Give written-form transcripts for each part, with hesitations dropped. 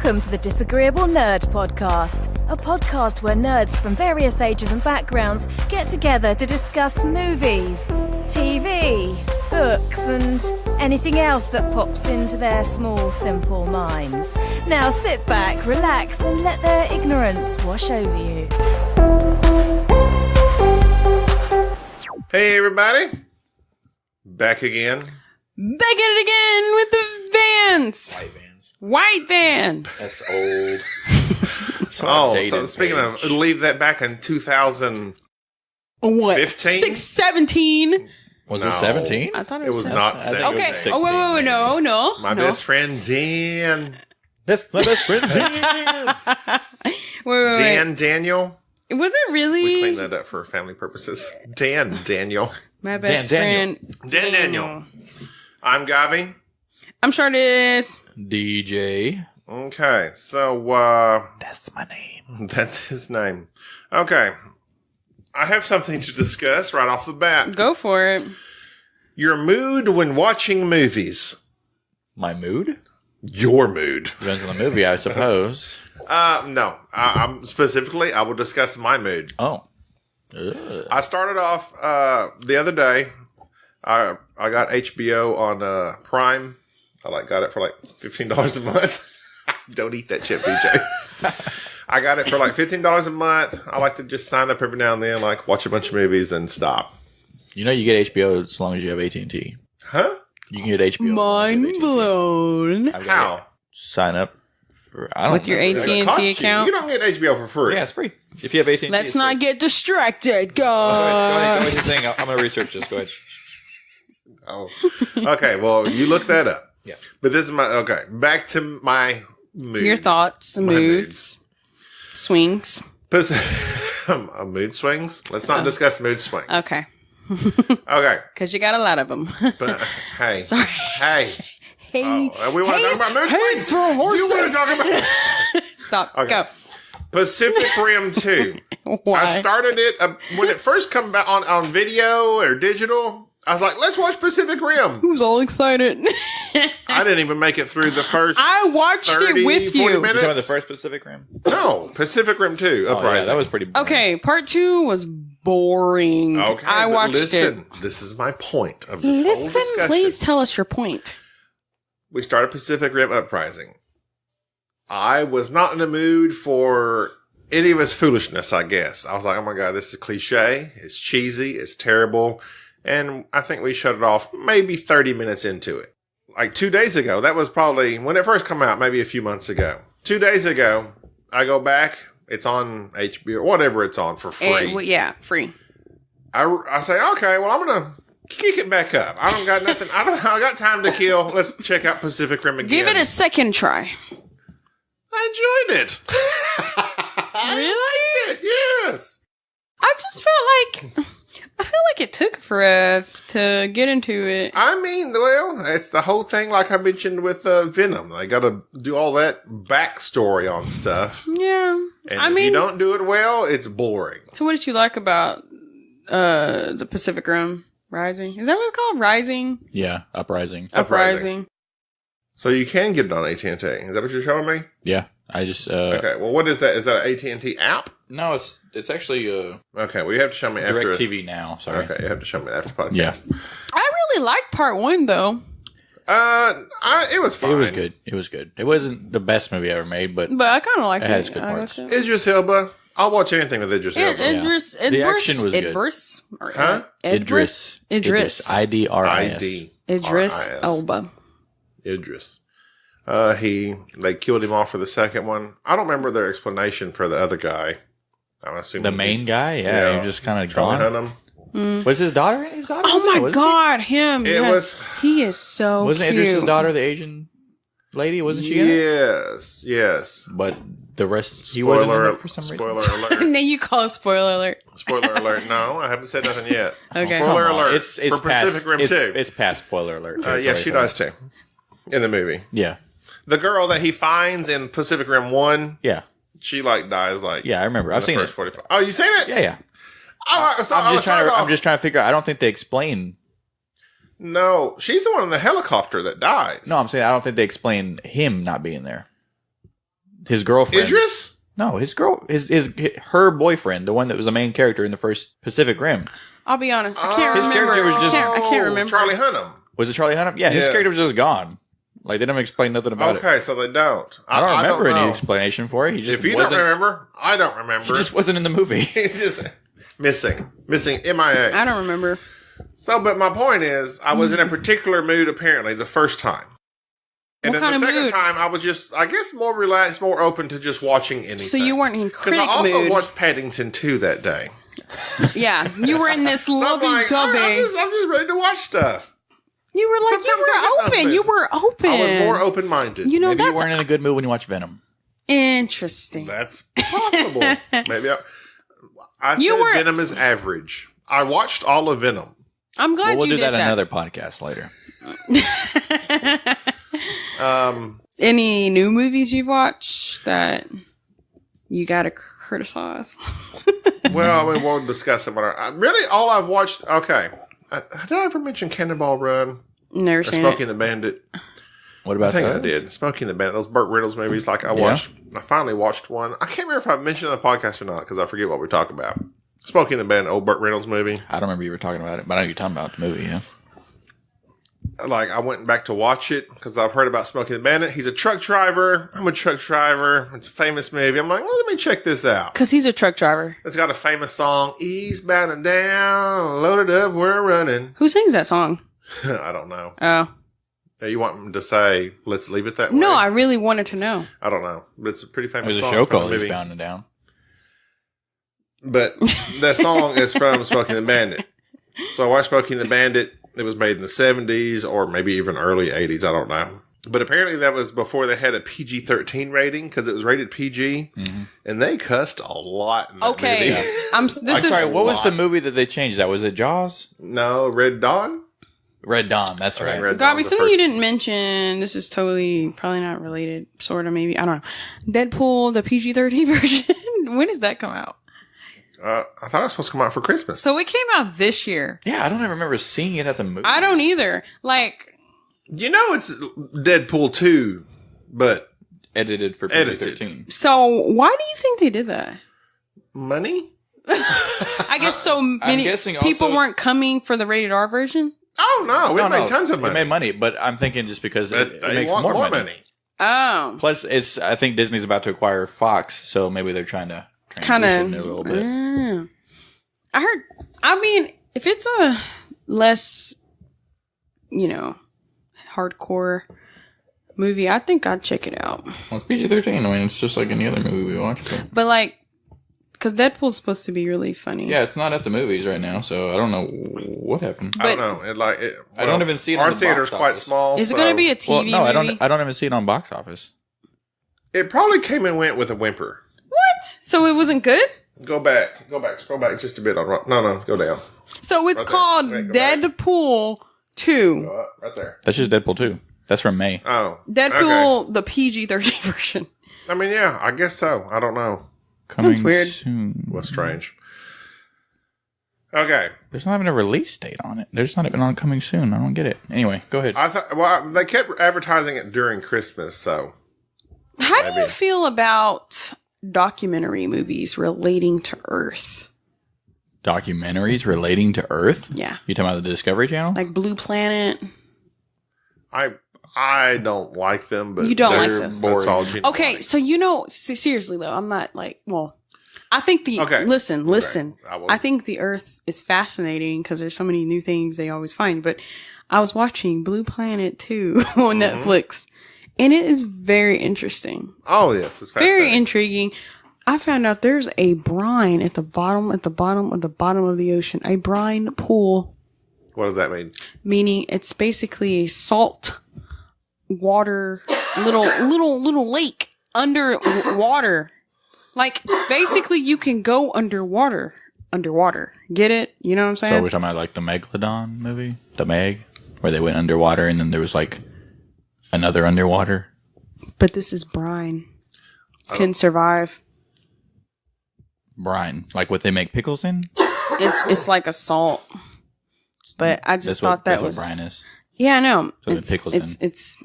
Welcome to the Disagreeable Nerd Podcast, a podcast where nerds from various ages and backgrounds get together to discuss movies, TV, books, and anything else that pops into their small, simple minds. Now sit back, relax, and let their ignorance wash over you. Hey everybody, back again. Back at it again with the vans. White vans. That's old. So speaking of, leave that back in 2015. What? 17. Was it 17? I thought It was not 17. Okay. It was 16, Oh, wait, no. My best friend Dan. That's my best friend. Dan. Wait. Dan Daniel. Was it really? We cleaned that up for family purposes. Dan Daniel. My best Dan friend. Dan Daniel. I'm Gaby. I'm Sharde. DJ. Okay, so That's my name. that's his name. Okay, I have something to discuss right off the bat. Go for it. Your mood when watching movies. My mood? Your mood. Depends on the movie, I suppose. No. I'm specifically, I will discuss my mood. Oh. Ugh. I started off the other day. I got HBO on Prime. I got it for like $15 a month. Don't eat that chip, BJ. I got it for like $15 a month. I like to just sign up every now and then, like watch a bunch of movies and stop. You know you get HBO as long as you have AT&T. Huh? You can get HBO. Mind blown. How? Sign up for With your It AT&T costs account? You don't get HBO for free. Yeah, it's free. If you have AT&T. Let's it's not free. get distracted, Go ahead. guys. Thing. I'm going to research this. Go ahead. Oh. Okay, well, you look that up. Yeah. But this is back to my mood. Your thoughts, moods, swings. Mood swings? Let's not discuss mood swings. Okay. Okay. Because you got a lot of them. But, hey. Sorry. Hey. Hey. Oh, we want to talk about mood swings? for horses. You want to talk about... Stop. Okay. Go. Pacific Rim 2. Why? I started it when it first came out on video or digital. I was like, let's watch Pacific Rim. Who's all excited? I didn't even make it through the first I watched 30, it with 40 you. You minutes. talking about the first Pacific Rim? No, Pacific Rim 2, Oh, Uprising. yeah, that was pretty boring. Okay, part 2 was boring. Okay, I but watched listen, it. This is my point of this whole Listen, discussion. please tell us your point. We started Pacific Rim Uprising. I was not in the mood for any of his foolishness, I guess. I was like, oh my God, this is a cliche. It's cheesy. It's terrible. And I think we shut it off maybe 30 minutes into it. Like 2 days ago, that was probably when it first came out, maybe a few months ago. 2 days ago, I go back. It's on HBO or whatever it's on for free. Yeah, free. I say, okay, well, I'm going to kick it back up. I don't got nothing. I got time to kill. Let's check out Pacific Rim again. Give it a second try. I enjoyed it. Really? I liked it, yes. I just felt like it took forever to get into it. I mean, well, it's the whole thing like I mentioned with Venom. They got to do all that backstory on stuff. Yeah. And if you don't do it well, it's boring. So what did you like about the Pacific Rim Rising? Is that what it's called? Rising? Yeah, Uprising. Uprising. So you can get it on AT&T. Is that what you're showing me? Yeah, I just... Okay, well, what is that? Is that an AT&T app? No, it's actually Okay, well, you have to show me after. Direct TV now, sorry. Okay, you have to show me after podcast. Yeah. I really liked part 1, though. It was fine. It was good. It was good. It wasn't the best movie ever made, but But I kind of liked It it. has good parts. Idris Elba. I'll watch anything with Idris Elba. Idris. The action was good. Idris. Or Huh? Idris. Idris. I-D-R-I-S. ID. Idris R-I-S. Elba. Idris. They killed him off for the second one. I don't remember their explanation for the other guy. I'm assuming The main he's- guy? Yeah, he just kind of Charlie gone. Hunnam. Was his daughter in his daughter? Oh my God, him. It yeah. was- He is so Wasn't cute. Idris' daughter the Asian lady? Wasn't she in it? Yes. But the rest, he wasn't in Spoiler, it for some reason. spoiler alert. And then you call it spoiler alert. Spoiler alert. No, I haven't said nothing yet. Okay. Spoiler Come on. alert. It's for past, Pacific Rim it's, 2. It's past spoiler alert. Yeah, she does too. In the movie. Yeah. The girl that he finds in Pacific Rim 1, Yeah. she dies Yeah, I remember. I've the seen first it. 45. Oh, you seen it? Yeah, yeah. Oh, so I'm just trying to. off- I'm just trying to figure out. I don't think they explain. No, she's the one in the helicopter that dies. No, I'm saying I don't think they explain him not being there. his girlfriend. Idris? No, her boyfriend, the one that was the main character in the first Pacific Rim. I'll be honest. I can't remember. His character was just... I can't remember. Charlie Hunnam. Was it Charlie Hunnam? Yeah, his character was just gone. Like, they didn't explain nothing about it. Okay, so they don't. I don't remember any explanation for it. He just if you don't remember, I don't remember. He just wasn't in the movie. He's just missing. MIA. I don't remember. So, but my point is, I was in a particular mood, apparently, the first time. And then the second time, I was just, I guess, more relaxed, more open to just watching anything. So you weren't in critic mood. Because I also watched Paddington 2 that day. Yeah, you were in this lovey-dovey. I'm just ready to watch stuff. You were like, you were open. I was more open-minded. You know, maybe you weren't in a good mood when you watched Venom. Interesting. That's possible. Maybe I said Venom is average. I watched all of Venom. I'm glad we'll you do did that in another podcast later. Any new movies you've watched that you got to criticize? Well, I mean, we'll discuss it. But really, all I've watched... Okay. Did I ever mention Cannonball Run? Never seen it. Smokey and the Bandit? What about I think I did. Smokey and the Bandit. Those Burt Reynolds movies. Like, I finally watched one. I can't remember if I mentioned it on the podcast or not, because I forget what we talk about. Smokey and the Bandit, old Burt Reynolds movie. I don't remember you were talking about it, but I know you're talking about the movie, yeah. Like, I went back to watch it, because I've heard about Smokey and the Bandit. He's a truck driver. I'm a truck driver. It's a famous movie. I'm like, well, let me check this out. Because he's a truck driver. It's got a famous song, Eastbound and Down, loaded up, we're running. Who sings that song? I don't know. Oh. You want me to say, let's leave it that way? No, I really wanted to know. I don't know. But it's a pretty famous song. There's a show called Eastbound and Down. But that song is from Smokey and the Bandit. So I watched Smokey and the Bandit. It was made in the 70s or maybe even early 80s. I don't know. But apparently that was before they had a PG-13 rating, because it was rated PG. Mm-hmm. And they cussed a lot in that movie. I'm sorry, what was the movie that they changed that? Was it Jaws? No, Red Dawn? Red Dawn, that's right. Gaby, something you didn't mention, this is totally, probably not related, sort of, maybe, I don't know. Deadpool, the PG-13 version, when does that come out? I thought it was supposed to come out for Christmas. So it came out this year. Yeah, I don't even remember seeing it at the movie. I don't either. Like, you know, it's Deadpool 2, but edited for PG-13. So why do you think they did that? Money? I guess so many people weren't coming for the rated R version. Oh no, it made tons of money. It made money, but I'm thinking just because it makes more money. Oh. Plus, I think Disney's about to acquire Fox, so maybe they're trying to transition it a little bit. I mean, if it's a less, hardcore movie, I think I'd check it out. Well, it's PG-13. I mean, it's just like any other movie we watch. But like, because Deadpool's supposed to be really funny. Yeah, it's not at the movies right now, so I don't know what happened. I don't know. I don't even see it. Our theater's quite small. Is it going to be a TV movie? I don't even see it on box office. It probably came and went with a whimper. What? So it wasn't good? Go back, scroll back just a bit. No, go down. So it's called Deadpool 2. Go up, right there. That's just Deadpool 2. That's from May. Oh. Deadpool, the PG-13 version. I mean, yeah, I guess so. I don't know. Coming That's weird. Soon. What's strange? Okay. There's not even a release date on it. There's not even on coming soon. I don't get it. Anyway, go ahead. They kept advertising it during Christmas, so. How do you feel about documentary movies relating to Earth? Documentaries relating to Earth? Yeah. You talking about the Discovery Channel? Like Blue Planet? I don't like them, but you don't like them. That's all. Okay, so seriously though, I'm not like, I think listen. Okay. I think the Earth is fascinating because there's so many new things they always find. But I was watching Blue Planet 2 on Netflix, and it is very interesting. Oh yes, it's fascinating. Very intriguing. I found out there's a brine at the bottom of the ocean, a brine pool. What does that mean? Meaning it's basically a salt water, little lake underwater. Like basically you can go underwater. Get it? You know what I'm saying? So we're talking about like the Megalodon movie, the Meg, where they went underwater and then there was like another underwater. But this is brine. Can survive. Brine, like what they make pickles in? It's like a salt. But I just thought that was what brine is. Yeah, I know. So the pickles in. It's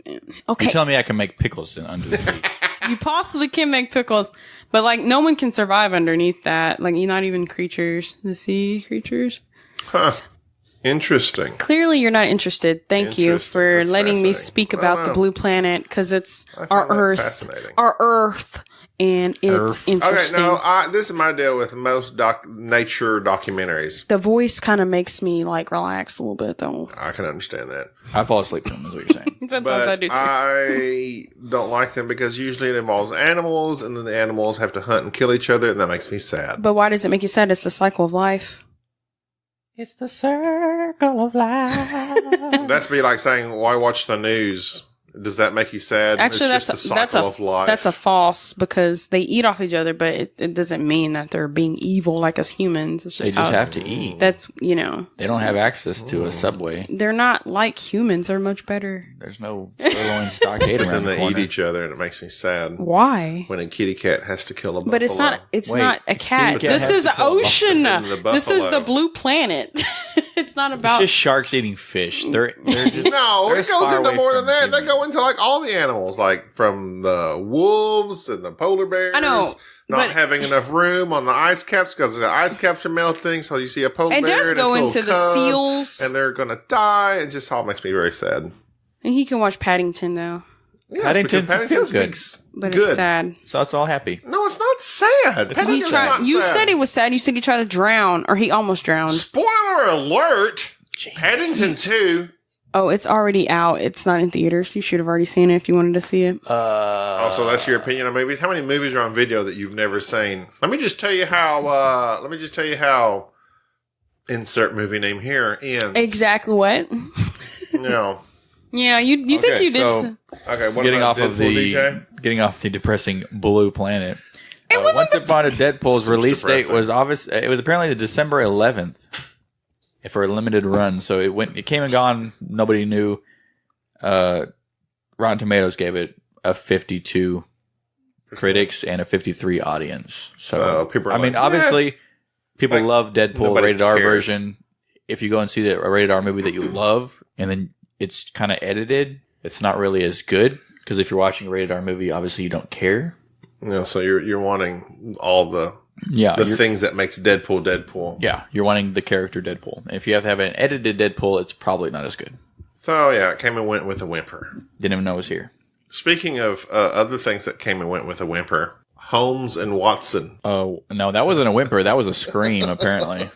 okay. You telling me I can make pickles under the sea? You possibly can make pickles, but like no one can survive underneath that. Like you're not even creatures, the sea creatures. Huh. Interesting. Clearly, you're not interested. Thank you for letting me speak about the blue planet because it's our Earth. Fascinating. Our Earth. And it's interesting. Okay, no, this is my deal with most nature documentaries. The voice kind of makes me like relax a little bit, though. I can understand that. I fall asleep to them, is what you're saying. Sometimes I do too. I don't like them because usually it involves animals, and then the animals have to hunt and kill each other, and that makes me sad. But why does it make you sad? It's the cycle of life. It's the circle of life. That's be like saying, why watch the news? Does that make you sad? Actually, it's just the cycle of life. That's a false because they eat off each other, but it doesn't mean that they're being evil like us humans. It's just they just have to eat. That's, They don't have access to a subway. They're not like humans. They're much better. There's no sirloin stockade around the corner. They eat each other, and it makes me sad. Why? When a kitty cat has to kill a buffalo. But it's not a cat. This is ocean. This is the blue planet. It's not about... It's just sharks eating fish. They're just... No, it goes into more than that. They go into like all the animals, like from the wolves and the polar bears. I know. Not having enough room on the ice caps because the ice caps are melting. So you see a polar bear. It does go into the seals. And they're going to die. It just all makes me very sad. And he can watch Paddington, though. Yes, Paddington feels good. But it's sad. So it's all happy. No, it's not sad. Paddington's not you sad. said it was sad. You said he tried to drown, or he almost drowned. Spoiler alert! Jeez. Paddington 2. Oh, it's already out. It's not in theaters. You should have already seen it if you wanted to see it. Also, that's your opinion on movies. How many movies are on video that you've never seen? Let me just tell you how. Insert movie name here ends. Exactly what? No. Yeah, you think you did. Okay, what getting about off of DJ? Getting off the depressing blue planet. It wasn't Once Upon a Deadpool's release date was obvious. It was apparently the December 11th for a limited run. So it came and gone. Nobody knew. Rotten Tomatoes gave it a 52 critics and a 53 audience. So people are obviously people love Deadpool rated R cares. version. If you go and see a rated R movie that you love, and then it's kind of edited, it's not really as good. Because if you're watching a rated R movie, obviously you don't care. So you're wanting all the things that makes Deadpool. Yeah, you're wanting the character Deadpool. And if you have to have an edited Deadpool, it's probably not as good. So yeah, it came and went with a whimper. Didn't even know it was here. Speaking of other things that came and went with a whimper, Holmes and Watson. Oh no, that wasn't a whimper. That was a scream. Apparently,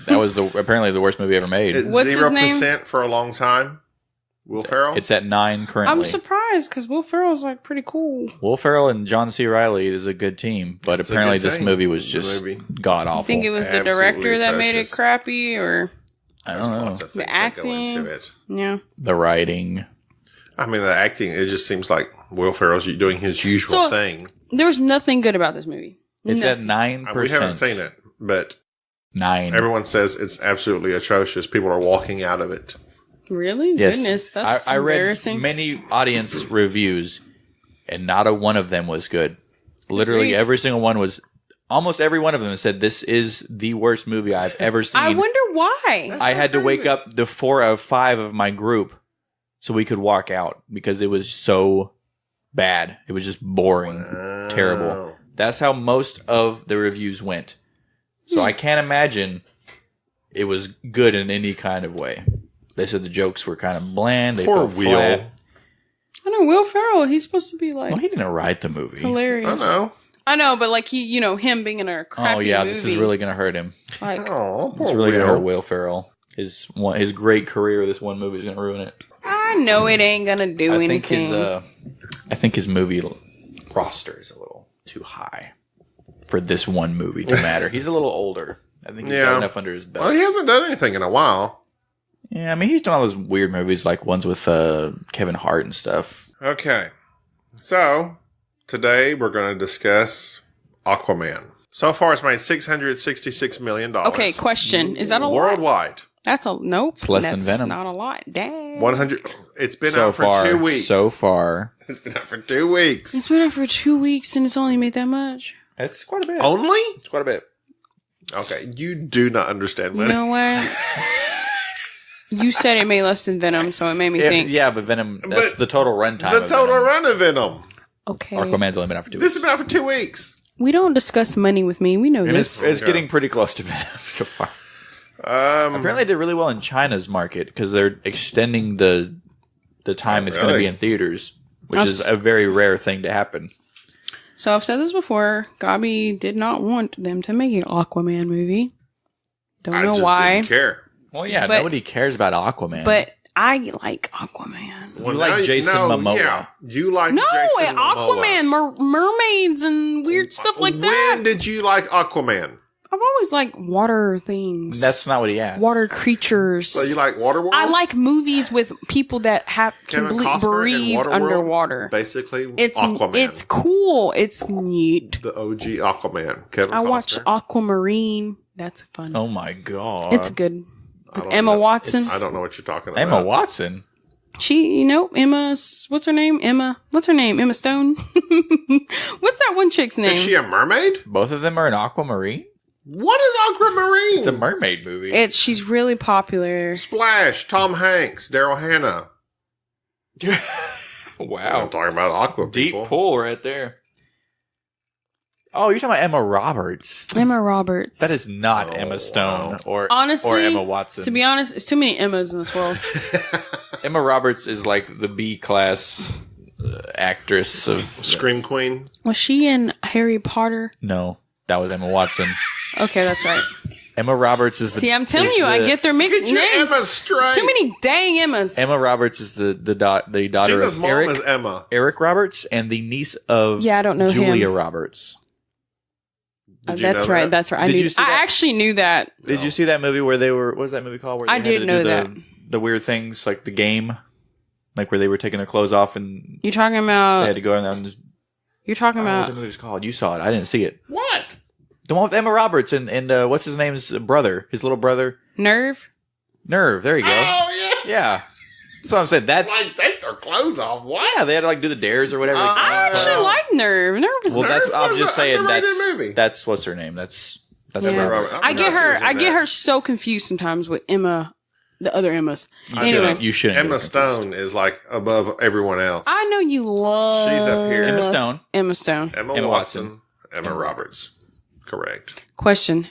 that was apparently the worst movie ever made. It's What's his name? 0% for a long time. Will Ferrell? It's at 9 currently. I'm surprised because Will Ferrell's like pretty cool. Will Ferrell and John C. Reilly is a good team, but apparently this movie was just god awful. You think it was the director that made it crappy, or I don't know. the acting? Yeah, the writing. I mean, the acting. It just seems like Will Ferrell's doing his usual thing. There's nothing good about this movie. It's at 9%. We haven't seen it, but 9. Everyone says it's absolutely atrocious. People are walking out of it. Really? Yes. Goodness, that's I read embarrassing. many audience reviews, and not a one of them was good. Literally every single one was. Almost every one of them said this is the worst movie I've ever seen. I wonder why. I had to wake up the 4 out of 5 of my group so we could walk out because it was so bad. It was just boring, terrible. That's how most of the reviews went. So I can't imagine it was good in any kind of way. They said the jokes were kind of bland. They felt flat. I know Will Ferrell. He's supposed to be like. Well, he didn't write the movie. Hilarious. I know, but like him being in a crappy movie. Oh yeah, this is really gonna hurt him. Like, it's really gonna hurt Will Ferrell. His great career. This one movie is gonna ruin it. I know it ain't gonna do anything. I think his movie roster is a little too high for this one movie to matter. He's a little older. I think he's got enough under his belt. Well, he hasn't done anything in a while. Yeah, I mean, he's done all those weird movies, like ones with Kevin Hart and stuff. Okay. So, today we're going to discuss Aquaman. So far, it's made $666 million. Okay, question. Is that a lot? Worldwide. That's a... Nope. It's less than Venom. Not a lot. Dang. 100... It's been out for 2 weeks. So far. It's been out for 2 weeks. It's been out for 2 weeks, and it's only made that much. That's quite a bit. Only? It's quite a bit. Okay, you do not understand money. You know what? You said it made less than Venom, so it made me think. Yeah, but Venom, that's the total runtime. The total run of Venom. Okay. Aquaman's only been out for 2 weeks. This has been out for 2 weeks. We don't discuss money with me. We know And this. it's getting pretty close to Venom so far. Apparently, they did really well in China's market because they're extending the time it's going to be in theaters, which is a very rare thing to happen. So I've said this before. Gaby did not want them to make an Aquaman movie. Don't know why. Didn't care. Well, yeah, nobody cares about Aquaman. But I like Aquaman. You like Jason Momoa. Yeah, you like No, Jason Aquaman, Momoa. mermaids and weird stuff like that. When did you like Aquaman? I've always liked water things. That's not what he asked. Water creatures. So you like Waterworld? I like movies with people that can breathe Waterworld, underwater. Basically, Aquaman. It's cool. It's neat. The OG Aquaman. Kevin I Costner. watched Aquamarine. That's fun. Oh my god. It's good. With Emma Watson. I don't know what you're talking about. Emma Watson? She, Emma's, what's her name? Emma Stone? What's that one chick's name? Is she a mermaid? Both of them are in Aquamarine? What is Aquamarine? It's a mermaid movie. She's really popular. Splash, Tom Hanks, Daryl Hannah. Wow. I'm talking about Aqua Deep people. pull right there. Oh, you're talking about Emma Roberts. Emma Roberts. That is not Emma Stone or Honestly, Emma Watson. To be honest, it's too many Emmas in this world. Emma Roberts is like the B-class actress of... Scream Queen. Was she in Harry Potter? No, that was Emma Watson. Okay, that's right. Emma Roberts is the... See, I'm telling you, I get their mixed Get your names. Emma straight. It's too many dang Emmas. Emma Roberts is the daughter Gina's of mom Eric. is Emma. Eric Roberts and the niece of I don't know Julia him. Roberts. Did you That's know right. that? That's right. Did you see I that? actually knew that. Did you see that movie where they were... What was that movie called? Where they I had did to know do that. The weird things, like the game. Like where they were taking their clothes off and You're talking they about. had to go around and... You're talking I don't know what about. the movie was called. You saw it. I didn't see it. What? The one with Emma Roberts and what's his name's brother? His little brother? Nerve. Nerve. There you go. Oh, yeah. Yeah. That's what I'm saying. That's... Like, take their clothes off. What? Yeah, they had to like do the dares or whatever. I actually like Nerve. Nerve is Well, good. that's... I'm was just an saying underrated that's... movie. That's... What's her name? That's Yeah. Emma Roberts. Roberts. I get forgot she her. was in I get that. her so confused sometimes with Emma, the other Emmas. You Anyway, shouldn't. You shouldn't. Emma get confused. Stone is like above everyone else. I know you love. She's up here. Emma Stone. Emma Stone. Emma Watson. Watson. Emma Roberts. Correct. Question.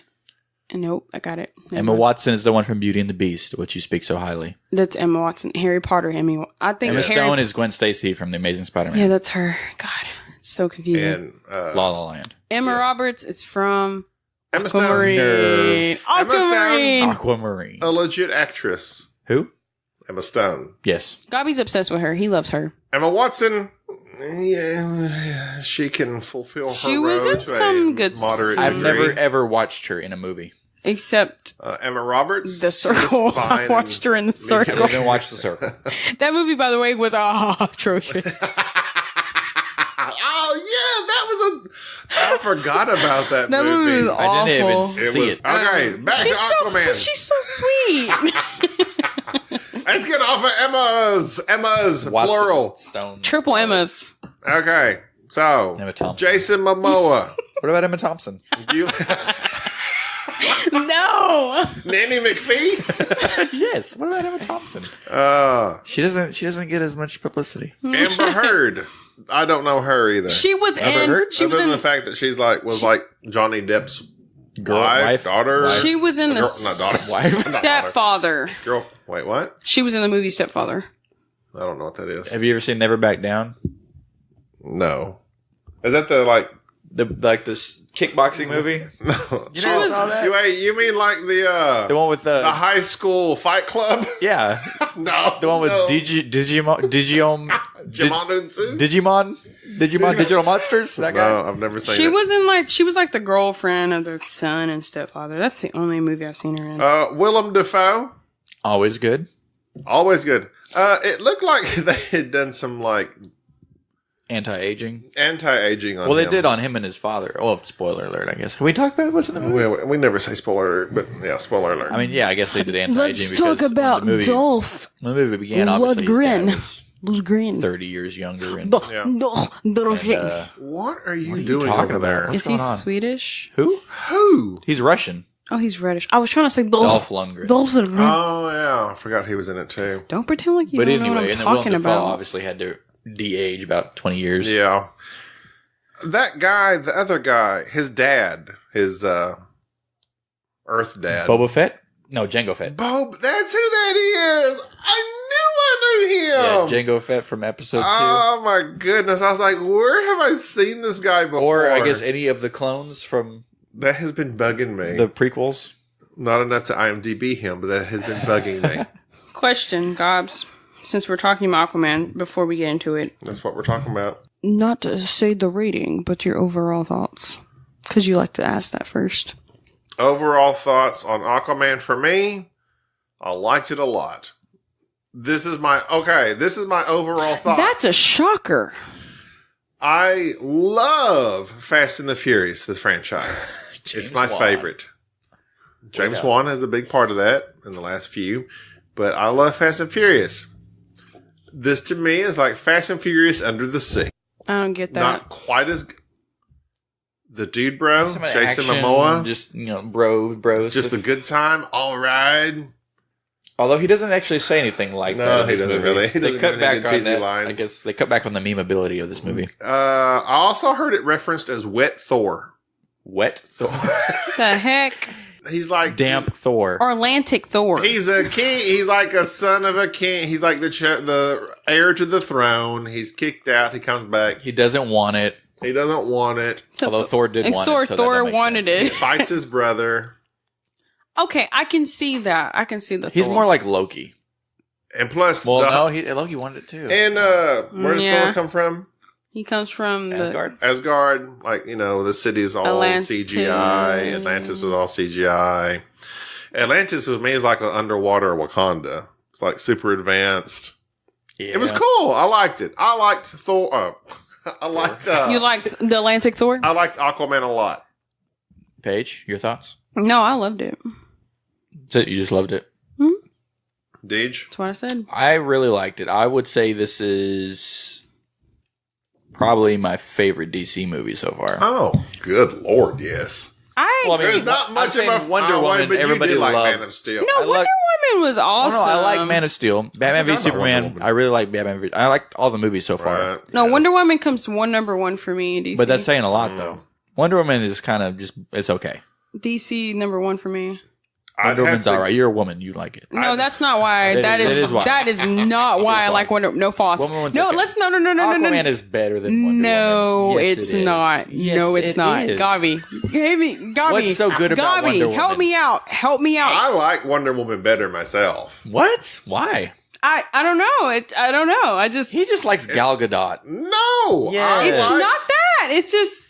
Nope, I got it. Never Emma mind. Watson is the one from Beauty and the Beast, which you speak so highly. That's Emma Watson. Harry Potter. I think Emma Harry. Stone is Gwen Stacy from The Amazing Spider-Man. Yeah, that's her. God, it's so confusing. And La La Land. Emma yes. Roberts is from Emma Stone, Aquamarine. Nerve. Emma Aquamarine. Aquamarine. a legit actress. Who? Emma Stone. Yes. Gaby's obsessed with her. He loves her. Emma Watson. Yeah, she can fulfill her She was role in to some a good moderate I've degree. never ever watched her in a movie. Except Emma Roberts. The Circle. I watched her in The I Circle. didn't even watch The Circle. That movie, by the way, was atrocious. Oh yeah, that was I forgot about that, That movie was awful. I didn't even It see was it. okay. Back to Aquaman. She's so sweet. Let's get off of Emma's Watson, plural. Stone. Triple Emmas. Okay, so Emma Thompson. Jason Momoa. What about Emma Thompson? You, No. Nanny McPhee. Yes. What about Emma Thompson? She doesn't get as much publicity. Amber Heard. I don't know her either. She was Heard? She Other was than in. the fact that she's like Johnny Depp's Wife? daughter. She was in the Not daughter. Wife? Not daughter. Stepfather. Girl. Wait, what? She was in the movie Stepfather. I don't know what that is. Have you ever seen Never Back Down? No. Is that the This kickboxing movie? You never saw that? You mean like The one with the high school fight club? yeah, No. the one with no. Digimon Jimonunsu? Digimon Digital Monsters. That guy. No, I've never seen She it. was like the girlfriend of the son and stepfather. That's the only movie I've seen her in. Willem Dafoe. Always good. Always good. It looked like they had done some like Anti-aging. anti-aging on Well, they him. did on him and his father. Oh, spoiler alert! I guess. Can we talk about what's in the movie? We never say spoiler alert, but yeah, spoiler alert. I mean, yeah, I guess they did anti-aging. Let's because talk about when the movie, Dolph When the movie began, obviously, Lundgren. his dad was Lundgren. 30 years younger. And, Yeah. What are you you doing talking over there? about? Is he going on? Swedish? Who? Who? He's Russian. Oh, he's reddish. I was trying to say Dolph Dolph. Lundgren. Dolph Lundgren. Oh yeah, I forgot he was in it too. Don't pretend like you But don't know anyway, what I'm and then Willem talking Dafoe about. obviously had to de-age about 20 years. Yeah. That guy, the other guy, his dad, his Earth dad. Boba Fett? No, Jango Fett. That's who that is. I knew him. Yeah, Jango Fett from episode 2. Oh my goodness. I was like, where have I seen this guy before? Or I guess any of the clones from... That has been bugging me. The prequels? Not enough to IMDb him, but that has been bugging me. Question, Gobs. Since we're talking about Aquaman, before we get into it. That's what we're talking about. Not to say the rating, but your overall thoughts. Because you like to ask that first. Overall thoughts on Aquaman for me, I liked it a lot. This is my overall thought. That's a shocker. I love Fast and the Furious, this franchise. It's my favorite. James Wan has a big part of that in the last few, but I love Fast and Furious. This to me is like Fast and Furious under the sea. I don't get that. Not quite as the dude, bro, Jason action, Momoa, just bros, just a good time, all right. Although he doesn't actually say anything like that. No, he doesn't really. They cut back on that. Lines. I guess they cut back on the memeability of this movie. I also heard it referenced as Wet Thor. Wet Thor. The heck? He's like Damp Thor. Or Atlantic Thor. He's a king. He's like a son of a king. He's like the heir to the throne. He's kicked out. He comes back. He doesn't want it. He doesn't want it. Although Thor did want it. So Thor wanted it. He fights his brother. Okay, I can see that. I can see the He's Thor. more like Loki. And plus... Loki wanted it too. And where does Thor come from? He comes from Asgard. Asgard. Like, the city is all CGI. Atlantis was all CGI. Atlantis with me is like an underwater Wakanda. It's like super advanced. Yeah. It was cool. I liked it. I liked Thor... I liked... you liked the Atlantic Thor? I liked Aquaman a lot. Paige, your thoughts? No, I loved it. So you just loved it? Mm-hmm. Deej? That's what I said. I really liked it. I would say this is probably my favorite DC movie so far. Oh, good Lord, yes. There's not much of a Wonder Woman. but everybody like loved. Man of Steel. No, Wonder Woman was awesome. Oh, no, I like Man of Steel. Batman v Superman. I really like Batman v... I liked all the movies so far. Right. No, yes. Wonder Woman comes number one for me in DC. But that's saying a lot, though. Wonder Woman is kind of just... It's okay. DC number one for me. Wonder Woman's all right. You're a woman. You like it. No, that's not why. That is why. That is not why I like Wonder. No, false. No, okay. Let's no. Aquaman is better than Wonder Woman. No, it's not. Yes, no, it's not. Is. Gaby. What's so good about Wonder Woman? Help me out. I like Wonder Woman better myself. What? Why? I don't know. I don't know. He just likes Gal Gadot. No, yeah, it's not that. It's just.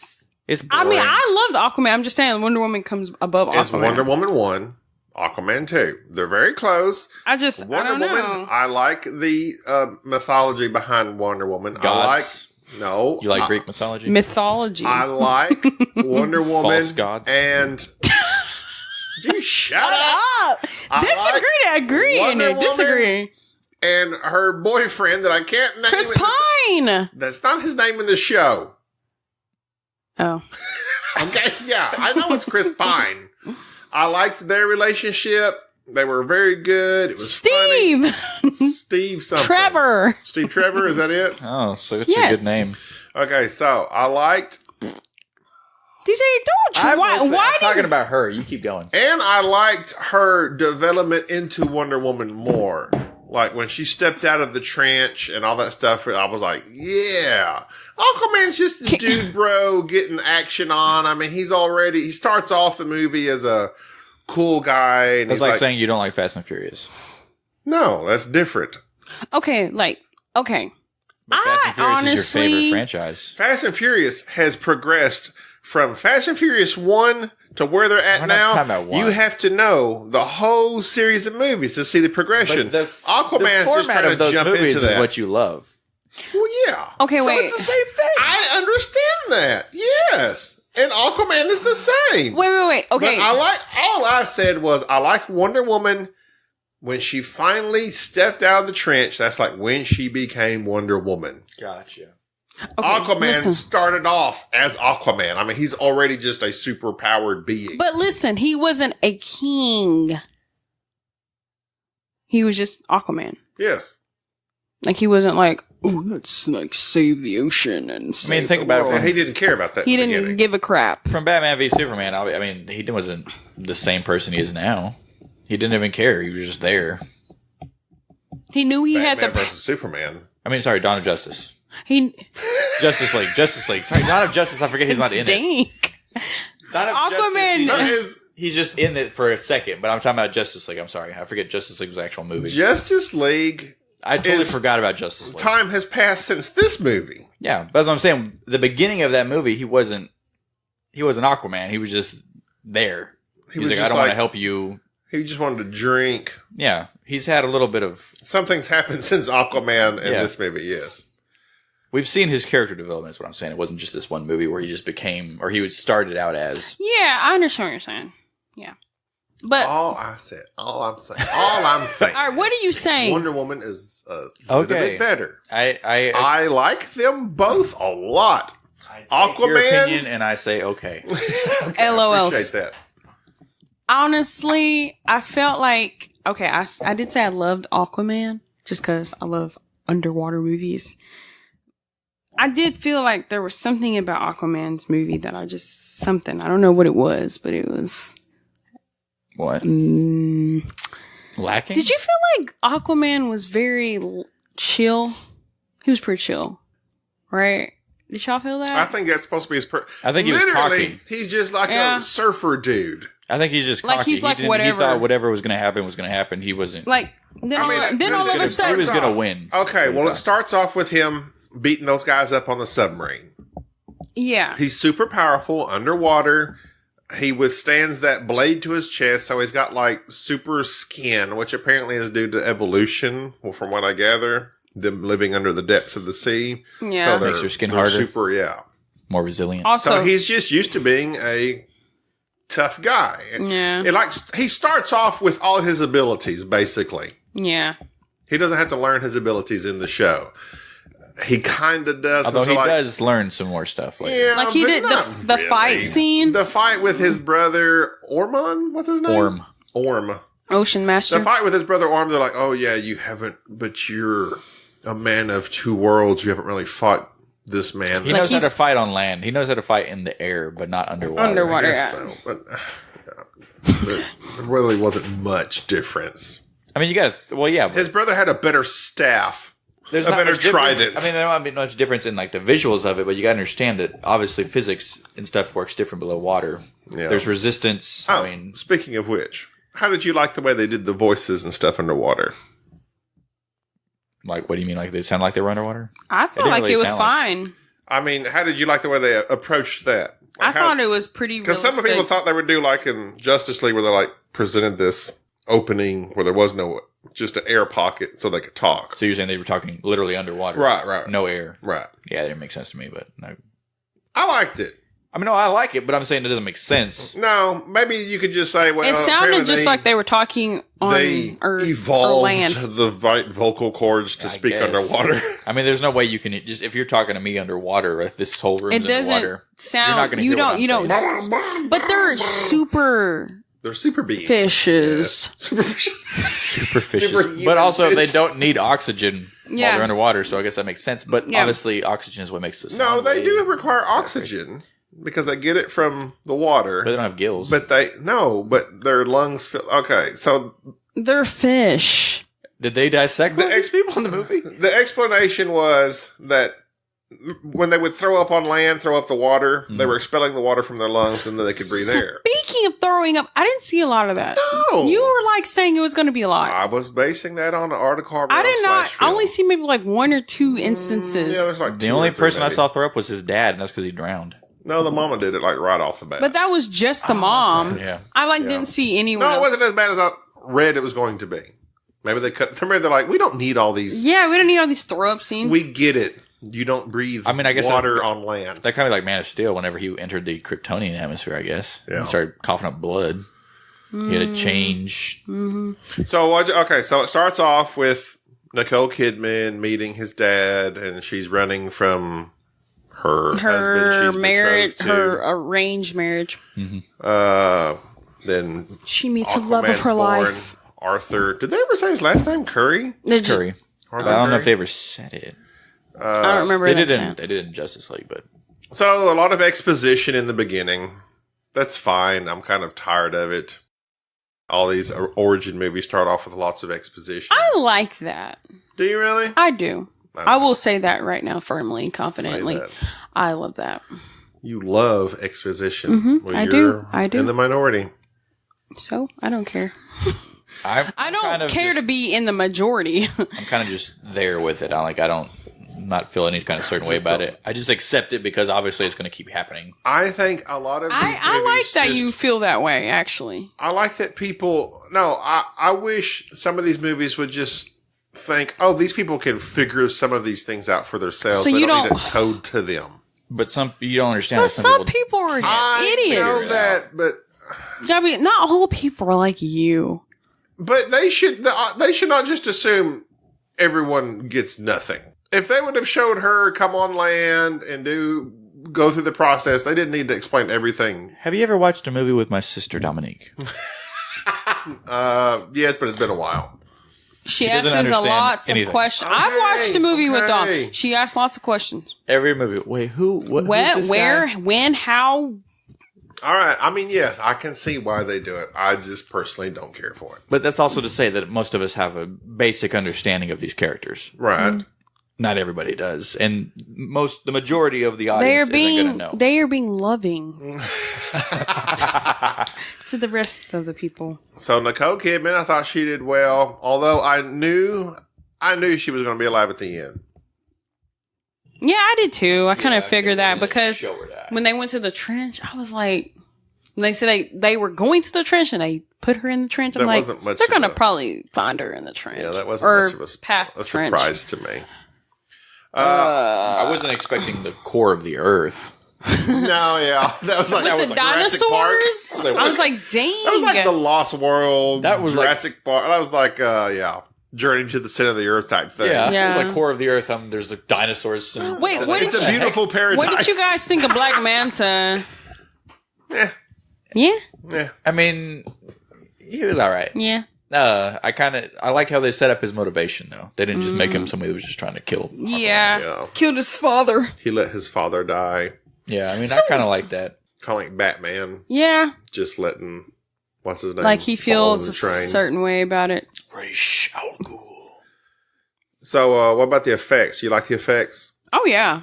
It's boring. I loved Aquaman. I'm just saying Wonder Woman comes above Aquaman. It's Wonder Woman 1, Aquaman 2. They're very close. Wonder Woman, I like the mythology behind Wonder Woman. Gods. You like Greek mythology? Mythology. I like Wonder Woman. False gods. And you shut up. Disagree to agree in it. Disagree. And her boyfriend that I can't name. Chris Pine. That's not his name in the show. Oh. Okay, yeah, I know it's Chris Pine. I liked their relationship. They were very good. It was Steve. Funny. Steve something. Trevor. Steve Trevor, is that it? Oh, so it's a good name. Okay, so I liked... DJ, don't try. I'm talking about her. You keep going. And I liked her development into Wonder Woman more. Like when she stepped out of the trench and all that stuff, I was like, yeah. Aquaman's just a dude, bro, getting action on. I mean, he starts off the movie as a cool guy. And it's like saying you don't like Fast and Furious. No, that's different. Okay. But Fast and Furious is your favorite franchise. Fast and Furious has progressed from Fast and Furious 1 to where they're at now. You have to know the whole series of movies to see the progression. Aquaman's just trying to jump into that. Is what you love. Well, yeah. Okay, wait. It's the same thing. I understand that. Yes. And Aquaman is the same. Wait. Okay. But all I said was I like Wonder Woman when she finally stepped out of the trench. That's like when she became Wonder Woman. Gotcha. Okay, Aquaman started off as Aquaman. I mean, he's already just a super powered being. But listen, he wasn't a king. He was just Aquaman. Yes. Like, he wasn't like, oh, let's like save the ocean and save think about it. He didn't care about that. He didn't give a crap. From Batman v Superman, I mean, he wasn't the same person he is now. He didn't even care. He was just there. He knew he Batman had the versus Superman. I mean, sorry, Dawn of Justice. Justice League. Sorry, Dawn of Justice. I forget he's not in it. Dawn of Aquaman. Justice, he's just in it for a second, but I'm talking about Justice League. I'm sorry. I forget Justice League was the actual movie. Justice League. I totally forgot about Justice League. Time has passed since this movie. Yeah, but that's what I'm saying. The beginning of that movie, he wasn't Aquaman. He was just there. He's like, I don't want to help you. He just wanted to drink. Yeah, he's had a little bit of... Something's happened since Aquaman in this movie, yes. We've seen his character development, is what I'm saying. It wasn't just this one movie where he just became... Or he started out as... Yeah, I understand what you're saying. Yeah. But all I'm saying. All right, what are you saying? Wonder Woman is a little bit better. I like them both a lot. Aquaman, your opinion, and I say okay. LOL. I appreciate that. Honestly, I felt like I did say I loved Aquaman just because I love underwater movies. I did feel like there was something about Aquaman's movie that I don't know what it was, but it was. What? Lacking? Did you feel like Aquaman was very chill? He was pretty chill, right? Did y'all feel that? I think that's supposed to be his. I think he was cocky. He's just like a surfer dude. I think he's just cocky. Like he's like whatever. He thought whatever was going to happen was going to happen. He wasn't like. Then all of a sudden, he was going to win. Okay, well, it starts off with him beating those guys up on the submarine. Yeah, he's super powerful underwater. He withstands that blade to his chest, so he's got like super skin, which apparently is due to evolution. Well, from what I gather, them living under the depths of the sea, yeah, so makes your skin harder, super, more resilient. Also, so he's just used to being a tough guy. Yeah, he starts off with all his abilities basically. Yeah, he doesn't have to learn his abilities in the show. He kind of does. Although he does learn some more stuff later. Yeah, like he did the fight scene. The fight with his brother Ormond. What's his name? Orm. Ocean Master. The fight with his brother Orm. They're like, oh yeah, you haven't, but you're a man of two worlds. You haven't really fought this man. He knows how to fight on land. He knows how to fight in the air, but not underwater. Yeah. So, but there really wasn't much difference. I mean, you got his brother had a better staff. There's not much trident. I mean, there might be much difference in like the visuals of it, but you got to understand that obviously physics and stuff works different below water. Yeah. There's resistance. Oh, I mean, speaking of which, how did you like the way they did the voices and stuff underwater? Like, what do you mean? Like they sound like they were underwater? I felt like it was fine. I mean, how did you like the way they approached that? Like I thought it was pretty. Because some people thought they would do like in Justice League, where they like presented this opening where there was just an air pocket so they could talk. So you're saying they were talking literally underwater? Right. No air. Right. Yeah, that didn't make sense to me, but no. I liked it. I mean, no, I like it, but I'm saying it doesn't make sense. No, maybe you could just say, well, it sounded just like they were talking on Earth evolved or land. The vocal cords to speak underwater. I mean, there's no way you can just if you're talking to me underwater, if this whole room's underwater, sound. You're not going to hear what I'm saying. But they're super. They're super beings. Fishes. Yeah. Super fishes. Super fishes. But also, they don't need oxygen while they're underwater, so I guess that makes sense. But obviously, oxygen is what makes the sound. No, they do require oxygen because they get it from the water. But they don't have gills. But their lungs fill. Okay, so. They're fish. Did they dissect these people in the movie? The explanation was that when they would throw up on land, throw up the water, they were expelling the water from their lungs and then they could breathe air. Speaking of throwing up, I didn't see a lot of that. No. You were like saying it was going to be a lot. I was basing that on an article. I did not. I only see maybe like one or two instances. Yeah, there's like the only person I saw throw up was his dad, and that's because he drowned. No, the mama did it like right off the bat. But that was just the mom. Yeah. I didn't see anyone else. No, it wasn't as bad as I read it was going to be. Maybe they cut. Maybe they're like, we don't need all these. Yeah, we don't need all these throw up scenes. We get it. You don't breathe I guess water on land. That kind of like Man of Steel whenever he entered the Kryptonian atmosphere, I guess. Yeah. He started coughing up blood. He had to change. Mm-hmm. So it starts off with Nicole Kidman meeting his dad, and she's running from her husband she's marriage, betrothed to. her arranged marriage. Mm-hmm. Then she meets the love of her life. Arthur. Did they ever say his last name? Curry? Curry. I don't know if they ever said it. I don't remember. They did it in Justice League, but so a lot of exposition in the beginning. That's fine. I'm kind of tired of it. All these origin movies start off with lots of exposition. I like that. Do you really? I do. Okay. I will say that right now, firmly, confidently. I love that. You love exposition. Mm-hmm. Well, I do. In the minority. So I don't care. I don't care to be in the majority. I'm kind of just there with it. I don't not feel any kind of certain way about it. I just accept it because obviously it's going to keep happening. I think a lot of these movies I like that you feel that way, actually. I like that people... No, I wish some of these movies would just think, oh, these people can figure some of these things out for themselves. So they don't need it towed to them. But you don't understand. But some people are idiots. I know that, but... Gaby, not all people are like you. But they should not just assume everyone gets nothing. If they would have showed her come on land and go through the process, they didn't need to explain everything. Have you ever watched a movie with my sister Dominique? Yes, but it's been a while. She asks us lots of questions. Okay, I've watched a movie with Dom. She asks lots of questions. Every movie. Wait, who? What? Where? When? How? All right. I mean, yes, I can see why they do it. I just personally don't care for it. But that's also to say that most of us have a basic understanding of these characters. Right. Mm-hmm. Not everybody does. And the majority of the audience isn't going to know. They are being loving to the rest of the people. So Nicole Kidman, I thought she did well. Although I knew she was going to be alive at the end. Yeah, I did too. I kind of figured that because when they went to the trench, I was like, when they said they were going to the trench and they put her in the trench, I'm like, they're going to probably find her in the trench. Yeah, that wasn't much of a surprise to me. I wasn't expecting the core of the Earth. No, yeah, that was like the dinosaurs. I was like, dang, that was like the Lost World. That was Jurassic Park. That was like, Journey to the Center of the Earth type thing. Yeah. It was like core of the Earth. There's the dinosaurs. Wait, it's a beautiful paradise. What did you guys think of Black Manta? Yeah. I mean, he was all right. Yeah. I like how they set up his motivation though. They didn't just make him somebody who was just trying to kill. Yeah. Killed his father. He let his father die. Yeah, I mean, I kind of like that. Kind of like Batman. Yeah. Just letting, what's his name? Like he feels a certain way about it. Ra's al Ghul. So, what about the effects? You like the effects? Oh yeah. I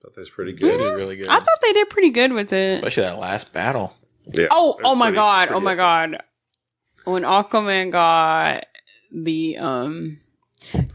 thought that's pretty good. They did really good. I thought they did pretty good with it. Especially that last battle. Yeah. Oh my god. Oh my god. When Aquaman got the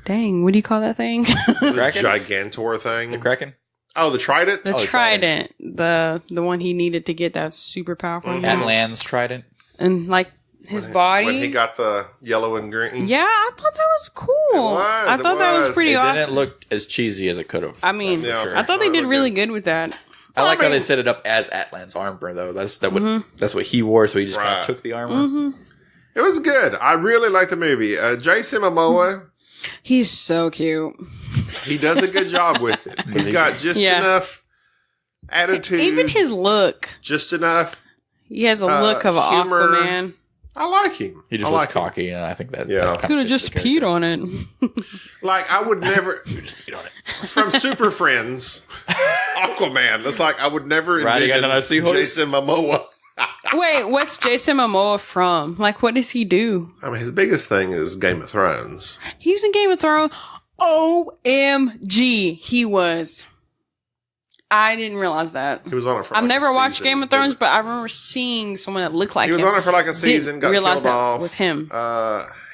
dang, what do you call that thing? The Gigantor thing. The Kraken. Oh, the Trident. The Trident. The one he needed to get that super powerful. Atlan's Trident. And like his body. When he got the yellow and green. Yeah, I thought that was cool. I thought that was pretty awesome. It didn't look as cheesy as it could have. I mean, I thought they did really good with that. I like how they set it up as Atlan's armor though. That's what he wore, so he just kind of took the armor. Mm-hmm. It was good. I really liked the movie. Jason Momoa. He's so cute. He does a good job with it. He's got just enough attitude. Even his look. Just enough. He has a look of humor. Aquaman. I like him. He just looks cocky, and I think that... Yeah. Could have just peed on it. Like, I would never... just peed on it. From Super Friends, Aquaman. It's like, I would never envision Jason Momoa. Wait, what's Jason Momoa from? Like, what does he do? I mean, his biggest thing is Game of Thrones. He was in Game of Thrones. OMG, he was. I didn't realize that. He was on it for I've never watched Game of Thrones, but I remember seeing someone that looked like him. He was on it for like a season, got killed off. Was him.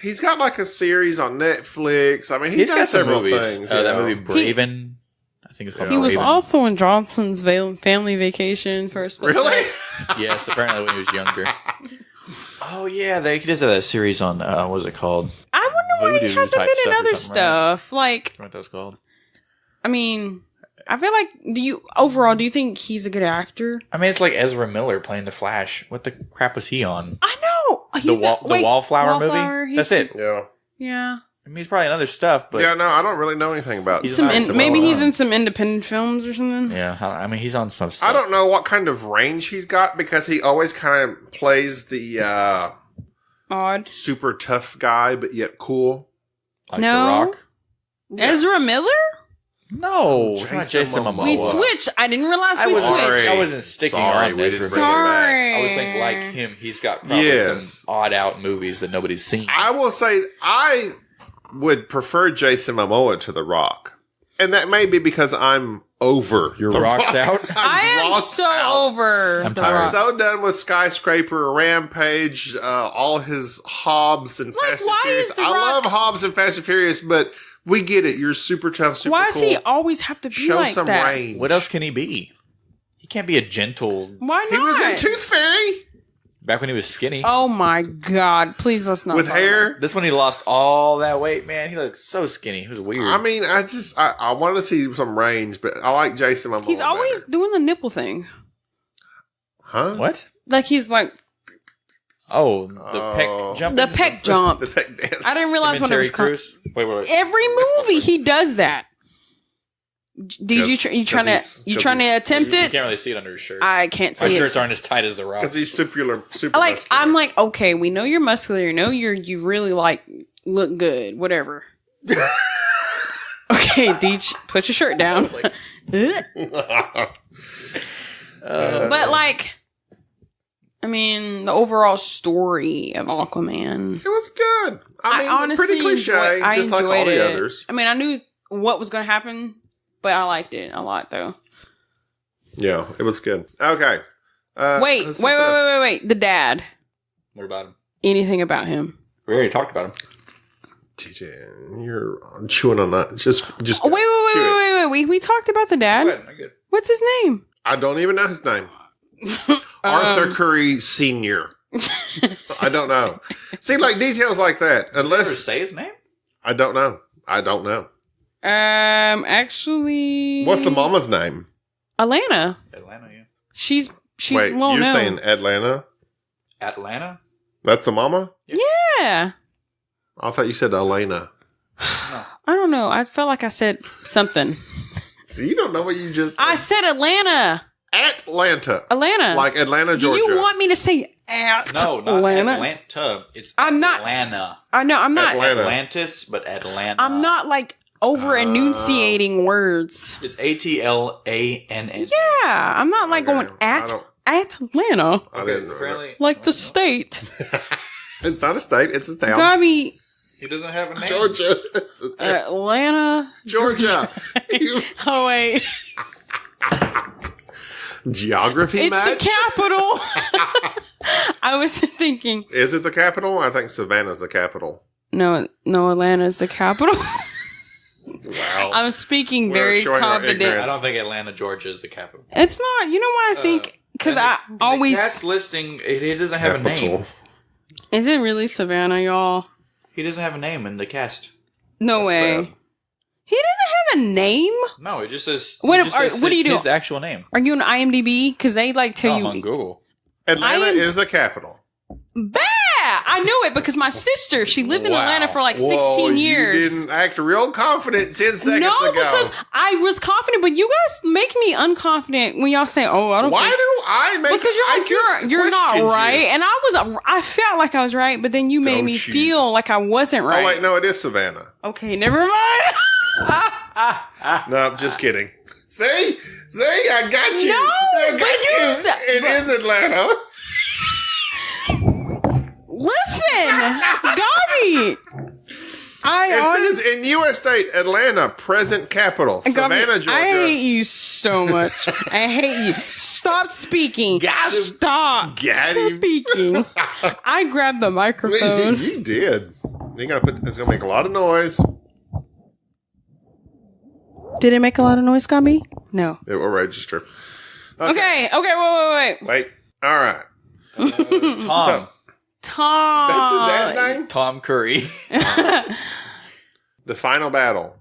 He's got like a series on Netflix. I mean, he's got several things. That movie, Braven. I think it's called He was also in Johnson's Family Vacation first. Really? Yes, apparently when he was younger. Oh yeah, they does have that series on what was it called? I wonder why he hasn't been in other stuff. Like what that was called? I mean, I feel like do you think he's a good actor? I mean, it's like Ezra Miller playing the Flash. What the crap was he on? I know the Wallflower movie. That's it. Yeah. I mean, he's probably in other stuff, but yeah, no, I don't really know anything about. Maybe he's in some independent films or something. Yeah, I mean, he's on some stuff. I don't know what kind of range he's got because he always kind of plays the odd, super tough guy, but yet cool. Like The Rock. Ezra Miller? No, Jason Momoa. We switched. I didn't realize we switched. I wasn't sticking on Ezra Miller. I was thinking like him. He's got probably some odd out movies that nobody's seen. I will say I would prefer Jason Momoa to The Rock. And that may be because I'm over. You're rocked out? I am so over. I'm so done with Skyscraper, Rampage, all his Hobbs and Fast and Furious. I love Hobbs and Fast and Furious, but we get it. You're super tough, super cool. Why does he always have to be like that? Show some range. What else can he be? He can't be a gentle... Why not? He was in Tooth Fairy. Back when he was skinny. Oh my God. Please let's not. With hair. This one he lost all that weight, man. He looks so skinny. He was weird. I mean, I want to see some range, but I like Jason Momoa. He's always doing the nipple thing. Huh? What? Like he's like... Oh, the peck jump. The peck jump. The peck dance. I didn't realize when it was called. Wait. Every movie he does that. Did you trying to attempt it? You can't really see it under his shirt. I can't see it. My shirts aren't as tight as The Rock. Because he's super like muscular. I'm like, okay, we know you're muscular. You know you really like look good. Whatever. Okay, Deej, put your shirt down. But like, I mean, the overall story of Aquaman. It was good. I mean, honestly pretty cliche, just like all the others. I mean, I knew what was going to happen, but I liked it a lot, though. Yeah, it was good. Okay. Wait. The dad. What about him? Anything about him? We already talked about him. TJ, you're chewing on that. Just. Wait. We talked about the dad. Good. What's his name? I don't even know his name. Arthur Curry Sr. I don't know. See, like details like that. Unless Did you ever say his name? I don't know. Actually, what's the mama's name? Atlanta, yeah. She's Wait, well you're known. saying Atlanta? That's the mama? Yeah. I thought you said Elena. No. I don't know. I felt like I said something. So you don't know what you just said. I said Atlanta. Atlanta. Like Atlanta, Georgia. Do you want me to say No, not Atlanta. It's Atlanta. I know. I'm not Atlantis, but Atlanta. I'm not like over enunciating words. It's Atlann. Yeah, I'm not like going at Atlanta. I didn't know. Like the state. It's not a state. It's a town. Gaby. He doesn't have a name. Georgia. Atlanta. Georgia. Oh, wait. Geography match? It's the capital. I was thinking. Is it the capital? I think Savannah's the capital. No, Atlanta's the capital. Wow. I'm speaking very confident. I don't think Atlanta, Georgia is the capital. It's not. You know why I think? Because I always... The cast listing, it doesn't have a name. Is it really Savannah, y'all? He doesn't have a name in the cast. No way. Sad. He doesn't have a name? No, it just says... What do you do? His actual name. Are you on IMDb? Because they tell you... I'm on Google. Atlanta is the capital. Bah! I knew it because my sister, she lived in Atlanta for like 16 years. You didn't act real confident 10 seconds ago. No, because I was confident, but you guys make me unconfident when y'all say, "Oh, I don't." Why do I make? Because you're not right, and I felt like I was right, but then you made me feel like I wasn't right. Oh wait, no, it is Savannah. Okay, never mind. No, just kidding. See, I got you. No, I got you. It is Atlanta. Listen, Gaby. It says in U.S. state, Atlanta, present capital, Savannah, Georgia. I hate you so much. I hate you. Stop speaking. Stop speaking. I grabbed the microphone. You did. It's gonna make a lot of noise. Did it make a lot of noise, Gaby? No. It will register. Okay. Wait. Wait. All right. Tom. Tom. That's his dad's name? Tom Curry. The final battle.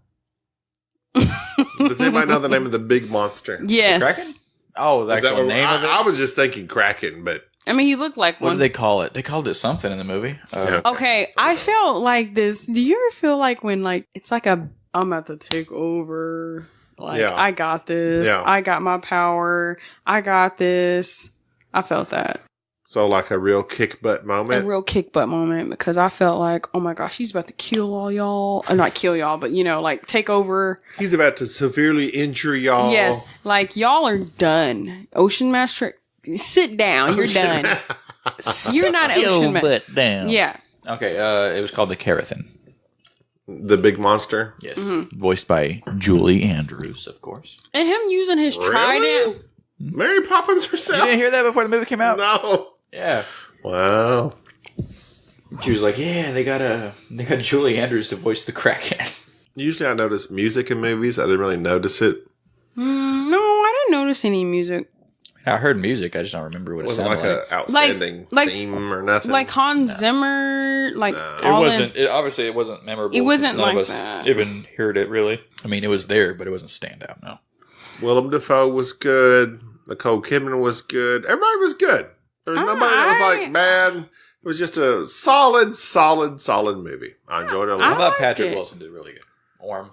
Does anybody know the name of the big monster? Yes. The Kraken? Oh, the actual name of it? I was just thinking Kraken, but... I mean, he looked like one. What did they call it? They called it something in the movie. Okay, I felt like this. Do you ever feel like when, like, it's like I'm about to take over. Like, I got this. Yeah. I got my power. I got this. I felt that. So like a real kick butt moment? A real kick butt moment, because I felt like, oh my gosh, he's about to kill all y'all. Not kill y'all, but like take over. He's about to severely injure y'all. Yes, like y'all are done. Ocean Master, sit down. You're done. You're not Ocean Master. Down. Yeah. Okay, it was called the Karathan. The big monster? Yes. Mm-hmm. Voiced by Julie Andrews, of course. And him using his trident. Mary Poppins herself? You didn't hear that before the movie came out? No. Yeah. Wow. She was like, yeah, they got Julie Andrews to voice the Kraken. Usually I notice music in movies. I didn't really notice it. No, I didn't notice any music. I heard music. I just don't remember what it sounded like. It wasn't like an outstanding theme or nothing? Like Hans Zimmer? Like it wasn't. Obviously, it wasn't memorable. It wasn't none like of us that. Even heard it, really. I mean, it was there, but it wasn't standout, no. Willem Dafoe was good. Nicole Kidman was good. Everybody was good. There was nobody that was like bad. It was just a solid movie. I enjoyed it a lot. I thought Patrick Wilson did really good. Orm.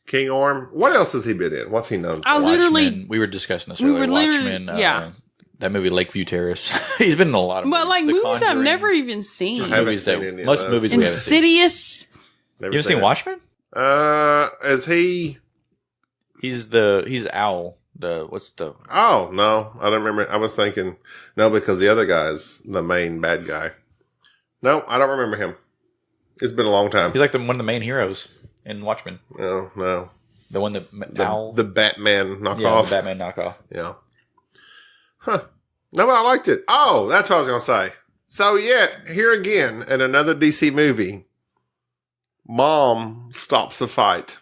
King Orm. What else has he been in? What's he known for? Watchmen. We were discussing this earlier. Watchmen. That movie, Lakeview Terrace. He's been in a lot of movies. But like movies I've never even seen. Most movies we haven't seen. Insidious. You haven't seen Watchmen? Is he? He's Owl. Oh, no. I don't remember. I was thinking, no, because the other guy's the main bad guy. No, I don't remember him. It's been a long time. He's like one of the main heroes in Watchmen. No. The one Owl. The Batman knockoff. Yeah, the Batman knockoff. Yeah. Huh. No, but I liked it. Oh, that's what I was going to say. So, yeah, here again, in another DC movie, Mom stops a fight.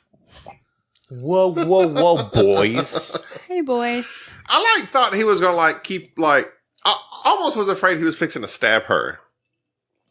Whoa, boys. Hey, boys. I thought he was going to keep I almost was afraid he was fixing to stab her.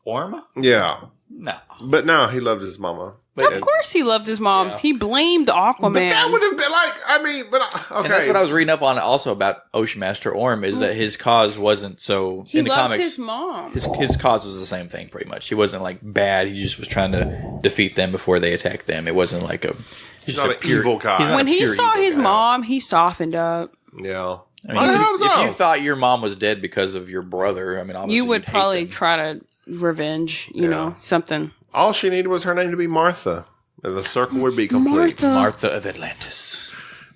Orm? Yeah. No. But no, he loved his mama. Of course he loved his mom. Yeah. He blamed Aquaman. But that would have been okay. And that's what I was reading up on also about Ocean Master Orm, is that his cause wasn't so... He in the loved comics, his mom. His cause was the same thing, pretty much. He wasn't bad. He just was trying to defeat them before they attacked them. It wasn't like a... He's not an evil guy. When he saw his mom, he softened up. Yeah. I mean, if you thought your mom was dead because of your brother, I mean, obviously you would probably try to revenge, something. All she needed was her name to be Martha, and the circle would be complete. Martha of Atlantis.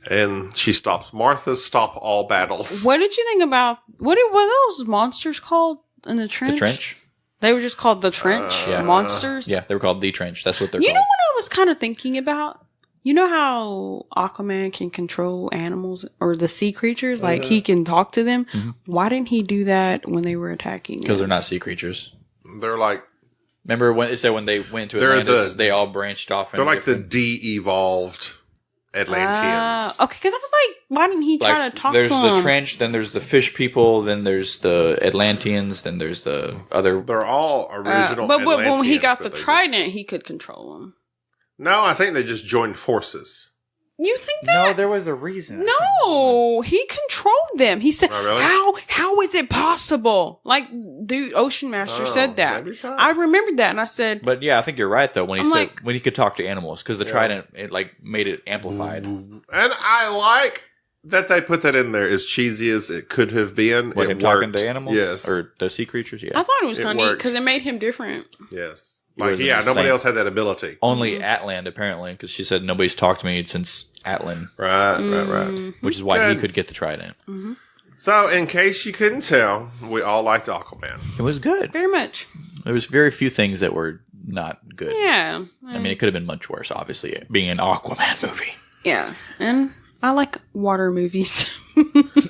And she stops. Martha stop all battles. What did you think about... What were those monsters called in the trench? The Trench? They were just called the Trench monsters? Yeah, they were called the Trench. That's what they're called. You know what I was kind of thinking about? You know how Aquaman can control animals or the sea creatures? Like, he can talk to them? Mm-hmm. Why didn't he do that when they were attacking? Because they're not sea creatures. They're like... Remember when it said when they went to Atlantis, they all branched off? They're like the de-evolved Atlanteans. Okay, because I was like, why didn't he try to talk to them? There's the Trench, then there's the fish people, then there's the Atlanteans, then there's the other... They're all original but when he got the trident, he could control them. No, I think they just joined forces. You think that? No, there was a reason. No, he controlled them. He said, oh, really? How is it possible? Like, dude, Ocean Master said that. Maybe so. I remembered that, and I said... But yeah, I think you're right, though, when he could talk to animals, because the trident, it made it amplified. And I like that they put that in there, as cheesy as it could have been. Like him talking to animals? Yes. Or the sea creatures? Yeah. I thought it was kind of neat, because it made him different. Yes. Nobody else had that ability. Only Atlan, apparently, because she said nobody's talked to me since Atlan. Right. Which is why he could get the trident. Mm-hmm. So, in case you couldn't tell, we all liked Aquaman. It was good. Very much. There was very few things that were not good. Yeah. I mean, it could have been much worse, obviously, being an Aquaman movie. Yeah. And I like water movies.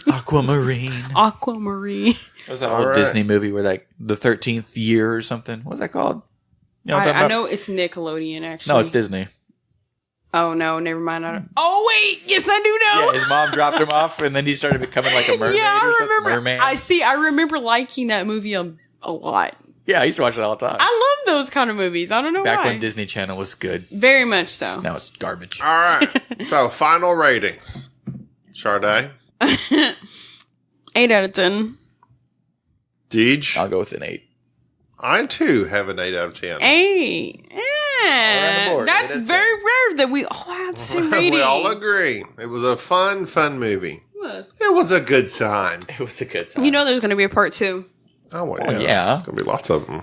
Aquamarine. Aquamarine. What was that old Disney movie where, the 13th year or something? What was that called? You know I know it's Nickelodeon, actually. No, it's Disney. Oh, no, never mind. Oh, wait! Yes, I do know! Yeah, his mom dropped him off, and then he started becoming like a mermaid or something. Merman. I remember liking that movie a lot. Yeah, I used to watch it all the time. I love those kind of movies. I don't know why. Back when Disney Channel was good. Very much so. Now it's garbage. All right. So, final ratings. Sharde? 8 out of 10. Deej? I'll go with an 8. I, too, have an 8 out of 10. 8. Yeah. That's very rare that we all have the same rating. We all agree. It was a fun movie. It was a good time. It was a good time. You know there's going to be a part 2. Oh, well, yeah. There's going to be lots of them.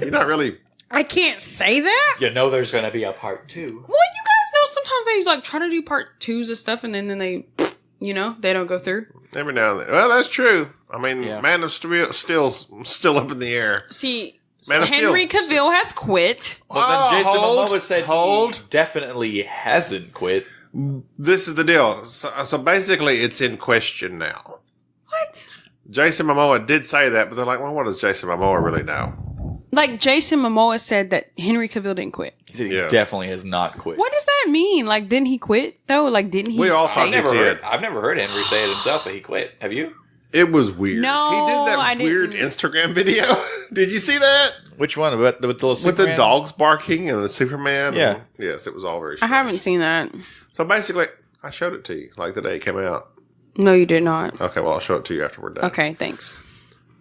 You're not really... I can't say that. You know there's going to be a part 2. Well, you guys know sometimes they like try to do part 2s of stuff and then they, they don't go through. Every now and then. Well, that's true. I mean, Man of Steel's still up in the air. See, Henry Cavill has quit. Well, then Jason Momoa said he definitely hasn't quit. This is the deal. So basically, it's in question now. What? Jason Momoa did say that, but they're like, well, what does Jason Momoa really know? Like, Jason Momoa said that Henry Cavill didn't quit. He said he definitely has not quit. What does that mean? Like, didn't he quit, though? Like, didn't he I've never heard Henry say it himself that he quit. Have you? It was weird. No, he did that weird Instagram video. Did you see that? Which one? With the little Superman? With the dogs barking and the Superman? Yeah. Yes, it was all very strange. I haven't seen that. So basically, I showed it to you, like the day it came out. No, you did not. Okay, well, I'll show it to you after we're done. Okay, thanks.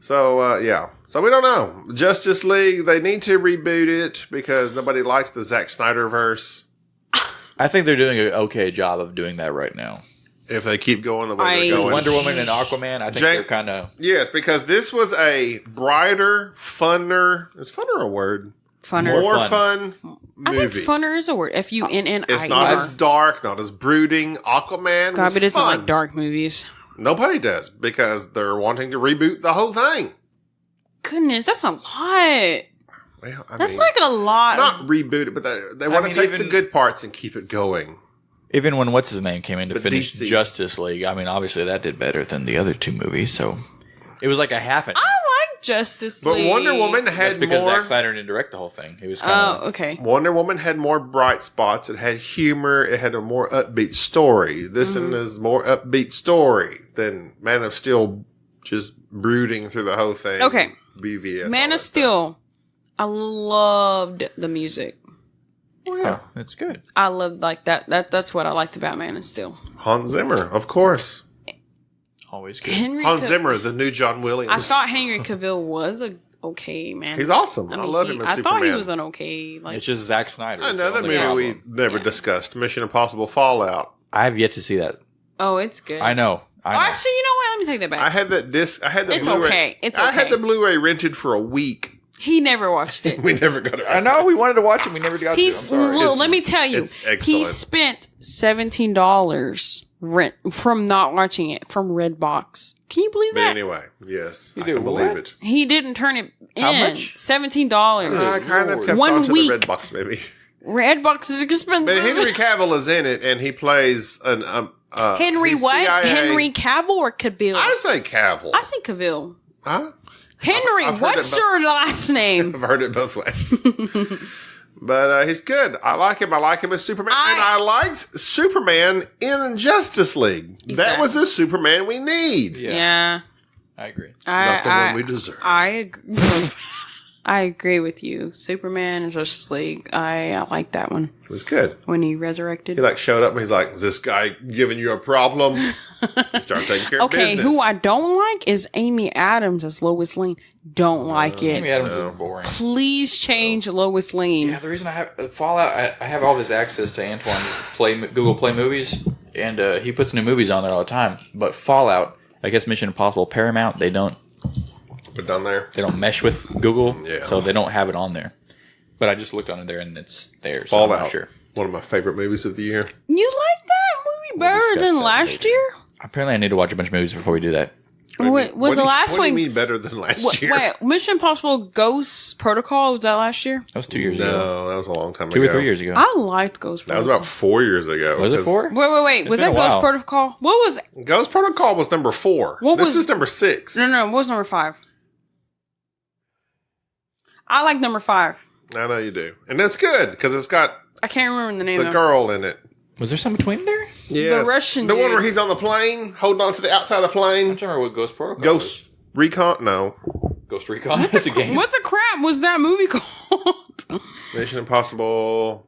So, yeah. So, we don't know. Justice League, they need to reboot it because nobody likes the Zack Snyder-verse. I think they're doing an okay job of doing that right now. If they keep going the way they're going. Wonder Woman and Aquaman, I think they're kind of... Yes, because this was a brighter, funner... Is funner a word? Funner. More fun movie. I think funner is a word. F-U-N-N-I-E-R. It's not as dark, not as brooding. Aquaman Gaby doesn't fun. like dark movies. Nobody does, because they're wanting to reboot the whole thing. Goodness, that's a lot. Well, that's like a lot. Not reboot it, but they want to take the good parts and keep it going. Even when what's-his-name came in to finish DC. Justice League, I mean, obviously that did better than the other 2 movies, so it was like a half an hour. I like Justice League. But Wonder Woman had That's because more... Zack Snyder didn't direct the whole thing. He was kind of... okay. Wonder Woman had more bright spots. It had humor. It had a more upbeat story. This one is more upbeat story than Man of Steel just brooding through the whole thing. Okay. BVS. Man of Steel. I loved the music. Oh, yeah. It's good. I loved like that. That's what I liked about Man of Steel. Hans Zimmer, of course. Always good. Hans Zimmer, the new John Williams. I thought Henry Cavill was a okay man. He's awesome. I love him as Superman. I thought he was an okay. Like, it's just Zack Snyder. Another movie we never discussed, Mission Impossible Fallout. I have yet to see that. Oh, it's good. I know. Actually, you know what? Let me take that back. I had that disc. I had the It's Blu-ray. okay. It's okay. I had the Blu-ray rented for a week. He never watched it. We never got it. I know. We wanted to watch it. We never got to. I'm sorry. Well, let me tell you. It's excellent. He spent $17 rent from not watching it from Redbox. Can you believe But that? anyway, yes. You I do can believe it. He didn't turn it in. How much? $17. I kind of kept 1 on to week. the Redbox, maybe. Redbox is expensive. But Henry Cavill is in it, and he plays an Henry he's what? CIA. Henry Cavill or Cavill? I say Cavill. I say Cavill. Huh? Henry, I've heard what's your last name? I've heard it both ways. But he's good. I like him. I like him as Superman. And I liked Superman in Justice League. That was the Superman we need. Yeah. I agree. Not the one we deserve. I agree with you. Superman and Justice League. I like that one. It was good. When he resurrected. He showed up and he's like, is this guy giving you a problem? He started taking care of business. Okay, who I don't like is Amy Adams as Lois Lane. Don't like it. Amy Adams is boring. Please change Lois Lane. Yeah, the reason I have Fallout, I have all this access to Antoine's Google Play Movies, and he puts new movies on there all the time. But Fallout, I guess Mission Impossible, Paramount, they don't. Put it on there. They don't mesh with Google, Yeah. so they don't have it on there. But I just looked on it there, and it's there. So Fallout. I'm not sure. One of my favorite movies of the year. You like that movie better than last year? Apparently, I need to watch a bunch of movies before we do that. Was the last one? one? What do you mean better than last year? Wait, Mission Impossible Ghost Protocol, was that last year? That was 2 years ago. No, that was a long time ago. 2 or 3 years ago. I liked Ghost That was Protocol. about 4 years ago. Was it 4? Wait. Was that Ghost Protocol? What was... Ghost Protocol was number 4. This is number 6. No, what was number 5? I like number 5. I know you do. And that's good, because it's got I can't remember the name the girl in it. Was there some between there? Yes. The Russian The one dude. where he's on the plane, holding on to the outside of the I'm plane. trying to remember what Ghost Protocol Ghost was. Recon? No. Ghost Recon? That's a game. What the crap was that movie called? Mission Impossible.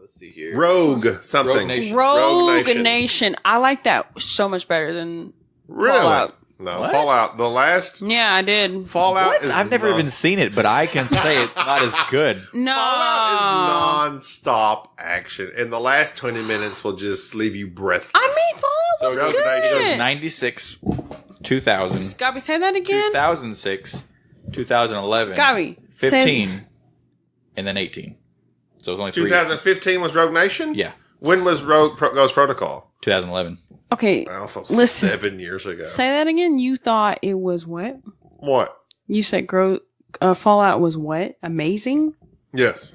Let's see here. Rogue something. Rogue Nation. Rogue Nation. I like that so much better than Really? Fallout. No, What? Fallout. The last Yeah, I did. Fallout What? is I've never even seen it, but I can say it's not as good. No. Fallout is non-stop action, and the last 20 minutes will just leave you breathless. I mean, Fallout was Rogue Nation It was good. 96. 2000. Gaby, say that again. 2006, 2011. Gaby, 15, and then 18. So it was only 3 2015 was Rogue Nation? Yeah. When was Ghost Protocol? 2011. Okay. Also, listen. 7 years ago. Say that again. You thought it was what? What? You said Fallout was what? Amazing? Yes.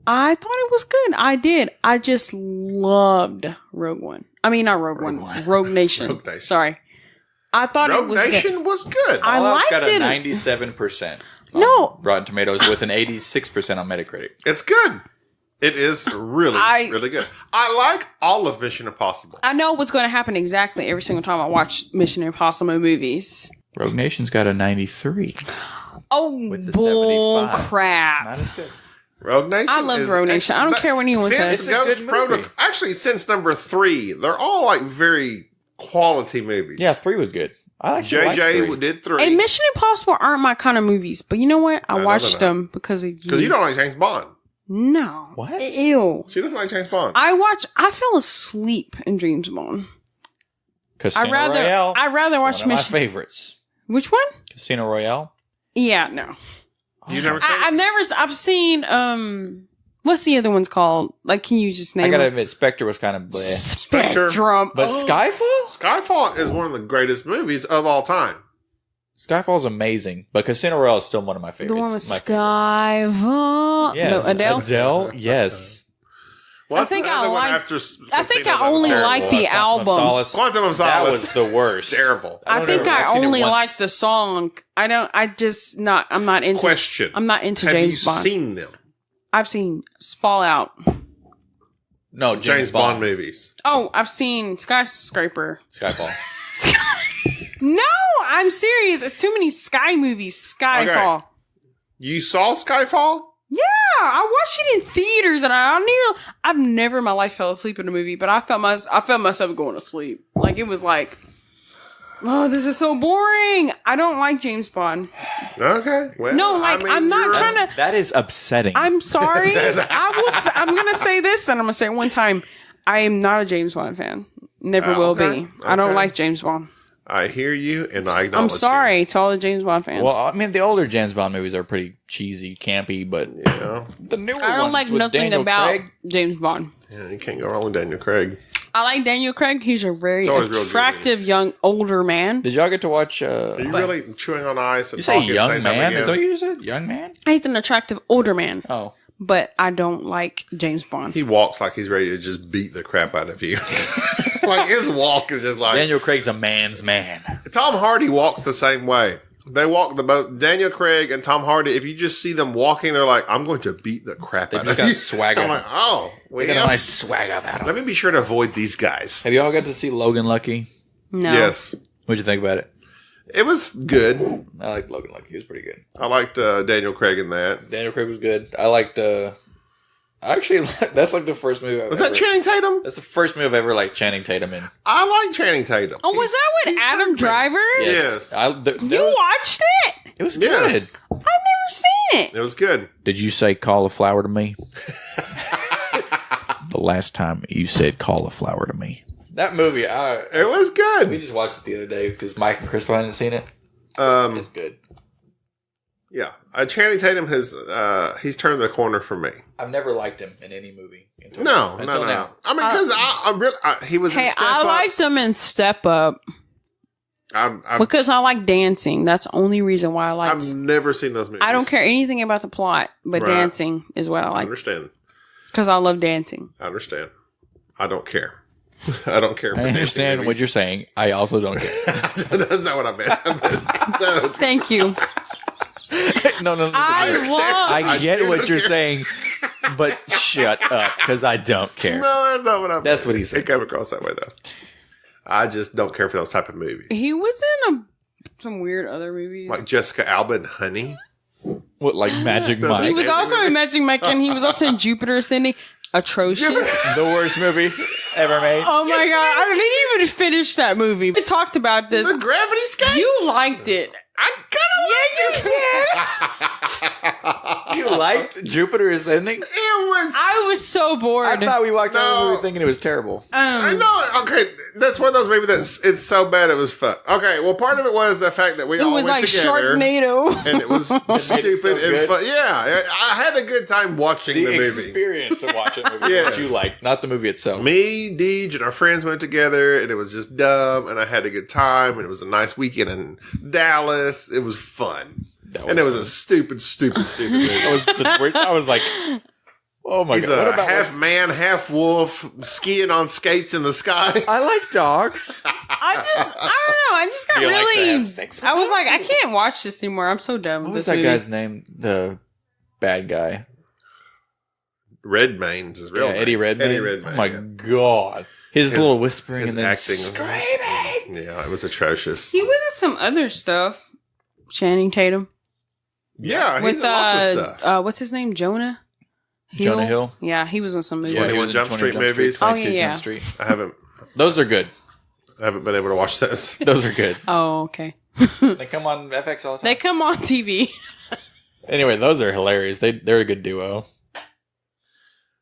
I thought it was good. I did. I just loved Rogue One. I mean, not Rogue One. Rogue Nation. Rogue Nation. Sorry. I thought Rogue it was Nation good. was good. I Fallout's liked got a it. 97% No. Rotten Tomatoes with an 86% on Metacritic. It's good. It is really, really good. I like all of Mission Impossible. I know what's going to happen exactly every single time I watch Mission Impossible movies. Rogue Nation's got a 93. Oh, With the bull 75. crap. Not as good. Rogue Nation. I love Rogue Nation. I don't care what anyone says. Since It's a good Ghost movie. Protocol, actually, since number 3, they're all like very quality movies. Yeah, 3 was good. I actually liked JJ 3. did 3. And Mission Impossible aren't my kind of movies, but you know what? I know watched they're not. them because of you. Because you don't like James Bond. No. What? Ew. She doesn't like James Bond. I fell asleep in James Bond. Casino I'd rather watch one of Mission. my favorites. Which one? Casino Royale. Yeah, no. You never seen I've seen, what's the other one's called? Like, can you just name I gotta it? admit, Spectre was kind of bleh. Spectrum. But Oh. Skyfall? Skyfall is one of the greatest movies of all time. Skyfall's amazing, but Casino Royale is still one of my favorites. The one with My Skyfall. Yes. No, Adele? Adele? Yes. What's think the I other one like- after I think Casino I that was only terrible? like the Quantum of album. Solace. Quantum of That Solace. was the worst. Terrible. I think I've I seen it only once. like the song. I'm not into Question. I'm not into Have James you Bond. seen them? I've seen Fallout. No, James Bond movies. Oh, I've seen Skyscraper. Skyfall. No, I'm serious. It's too many Sky movies. Skyfall. Okay. You saw Skyfall? Yeah, I watched it in theaters, and I've never in my life fell asleep in a movie, but I felt myself going to sleep. Like it was like, oh, this is so boring. I don't like James Bond. Okay. Well, No, like, I'm not you're- trying to. That is upsetting. I'm sorry. I'm gonna say this, and I'm gonna say it one time. I am not a James Bond fan. Never will okay, be. I don't okay. like James Bond. I hear you, and I acknowledge I'm sorry to all the James Bond fans. Well, I mean, the older James Bond movies are pretty cheesy, campy, but You. Yeah. the newer I don't ones like with nothing Daniel about Craig, James Bond. Yeah, you can't go wrong with Daniel Craig. I like Daniel Craig. He's a very It's always real attractive young older man. Did y'all get to watch? Are you really chewing on ice and You say talking at the young same time man? again? Is that what you just said? Young man? He's an attractive older man, Oh, but I don't like James Bond. He walks like he's ready to just beat the crap out of you. Like his walk is just like Daniel Craig's a man's man. Tom Hardy walks the same way. They walk the both Daniel Craig and Tom Hardy. If you just see them walking, they're like, "I'm going to beat the crap They out just of got you." swagger. I'm like, "Oh, They got a nice swag about him. Let me be sure to avoid these guys." Have you all got to see Logan Lucky? No. Yes, What'd you think about it? it was good. I liked Logan Lucky. He was pretty good. I liked Daniel Craig in that. Daniel Craig was good. I liked. Actually, that's like the first movie. Was that Channing Tatum? That's the first movie I've ever liked Channing Tatum in. I like Channing Tatum. Oh, was that with Adam Driver? Yes. You watched it? It was Yes. good. I've never seen it. It was good. Did you say cauliflower to me? The last time you said cauliflower to me. That movie, It was we good. just watched it the other day because Mike and Crystal hadn't seen it. It's good. Yeah, Channing Tatum has he's turned the corner for me. I've never liked him in any movie until No. now. I mean, because I really he was. Hey, in Step I Up. liked him in Step Up I'm because I like dancing. That's the only reason why I like. I've never seen those movies. I don't care anything about the plot, but Right. dancing is what I I like understand. because I love dancing. I understand. I don't care. I don't care. For I understand dancing what you're movies. saying. I also don't care. That's not what I meant. So, Thank you. No. I I get do what you're care. saying, but shut up because I don't care. no, that's not what I meant. That's what he said. It came across that way though. I just don't care for those type of movies. He was in some weird other movies. Like Jessica Alba and Honey. What, like Magic Mike? He was also in Magic Mike, and he was also in Jupiter Ascending. Atrocious. The worst movie ever made. Oh my god, I didn't even finish that movie. We talked about this. The Gravity Escape. You liked it. I You liked Jupiter Ascending? It was. I was so bored. I thought we walked out of the movie thinking it was terrible. I know. Okay, that's one of those movies that's it's so bad it was fun. Okay, well, part of it was the fact that we all went like together. Sharknado. And it was stupid and fun. Yeah, I had a good time watching the movie. The experience of watching the movie that you liked, not the movie itself. Me, Deej, and our friends went together, and it was just dumb, and I had a good time, and it was a nice weekend in Dallas. It was fun. And it was a stupid movie. I was like, oh my God. He's a half man, half wolf, skiing on skates in the sky. I like dogs. I don't know. I just got really. I was like, I can't watch this anymore. I'm so done with What was this that movie. guy's name? The bad guy. Redmayne's his real name. Eddie Redmayne. Eddie Redmayne. Oh my God. His little whispering his and then acting. Screaming. Yeah, it was atrocious. He was in some other stuff. Channing Tatum. Yeah, he's with in lots of stuff. What's his name? Jonah Hill? Yeah, he was in some movies. Yeah, he was in Jump Street movies. Oh, yeah. I haven't. Those are good. I haven't been able to watch those. Those are good. Oh, okay. They come on FX all the time. They come on TV. Anyway, those are hilarious. They're a good duo.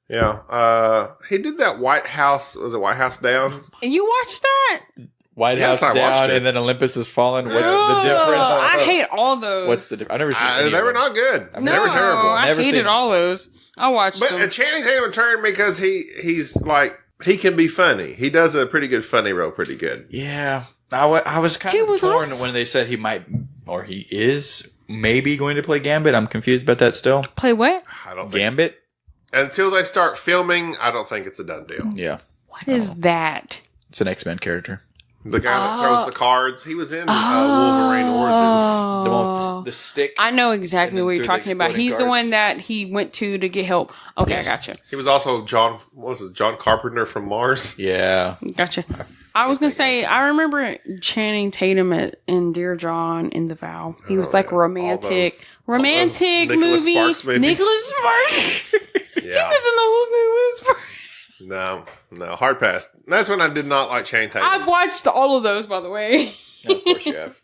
Yeah. He did that White House. Was it White House Down? And you watched that? White House Down and then Olympus Has Fallen. What's the difference? I hate all those. What's the difference? I've never seen any They were not good. They were terrible. I hated all those. I watched them. But Channing Tatum turned because he's like, he can be funny. He does a pretty good funny role pretty good. Yeah. I was kind of torn when they said he might, or he is maybe going to play Gambit. I'm confused about that still. Play what? I don't think. Gambit? Until they start filming, I don't think it's a done deal. Yeah. What is that? It's an X-Men character. The guy that throws the cards. He was in Wolverine Origins. The one with the stick. I know exactly what you're talking about. He's the one that he went to get help. Okay, yes. I gotcha. He was also John Carpenter from Mars? Yeah. Gotcha. I was going to say, I remember Channing Tatum in Dear John in The Vow. He was like romantic movie. Nicholas Sparks. Yeah. He was in those Nicholas Sparks. No, hard pass. That's when I did not like Channing Tatum. I've watched all of those, by the way. Of course you have.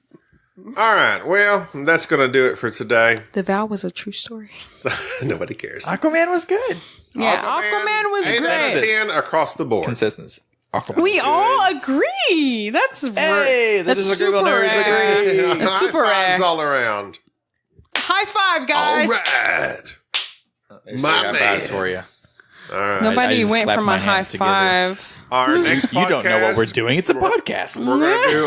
All right, well, that's going to do it for today. The Vow was a true story. Nobody cares. Aquaman was good. Yeah, Aquaman was great. 8 out of 10 across the board. Consistency. We all agree. That's super rare. That's super rare. All around. High five, guys. All right. My man. For you. All right. Nobody went for my high five. Our next podcast. You don't know what we're doing. It's a podcast. We're going to do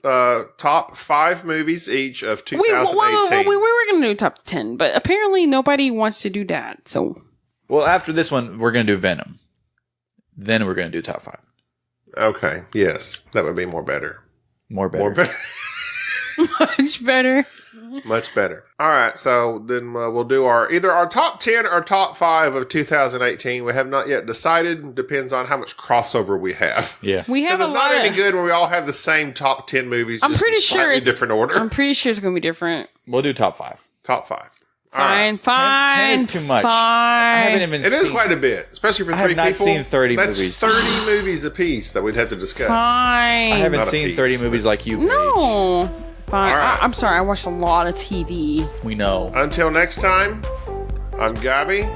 our top 5 movies each of 2018. We were going to do top 10, but apparently nobody wants to do that. So, well, after this one, we're going to do Venom. Then we're going to do top 5. Okay. Yes, that would be more better. More better. Much better. Much better. All right, so then we'll do either our top 10 or top 5 of 2018. We have not yet decided. Depends on how much crossover we have. Yeah, we have. It's not any good when we all have the same top 10 movies. I'm pretty sure it's different order. I'm pretty sure it's going to be different. We'll do top 5. Top 5. Fine. 10 is too much. I haven't even It is quite a bit, especially for 3 people. I have not seen 30 movies. That's 30 movies a piece that we'd have to discuss. Fine. I haven't seen 30 movies like you, Paige. No. Fine. Right. I'm sorry. I watch a lot of TV. We know. Until next time, I'm Gaby.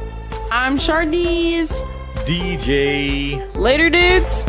I'm Sharde. DJ. Later, dudes.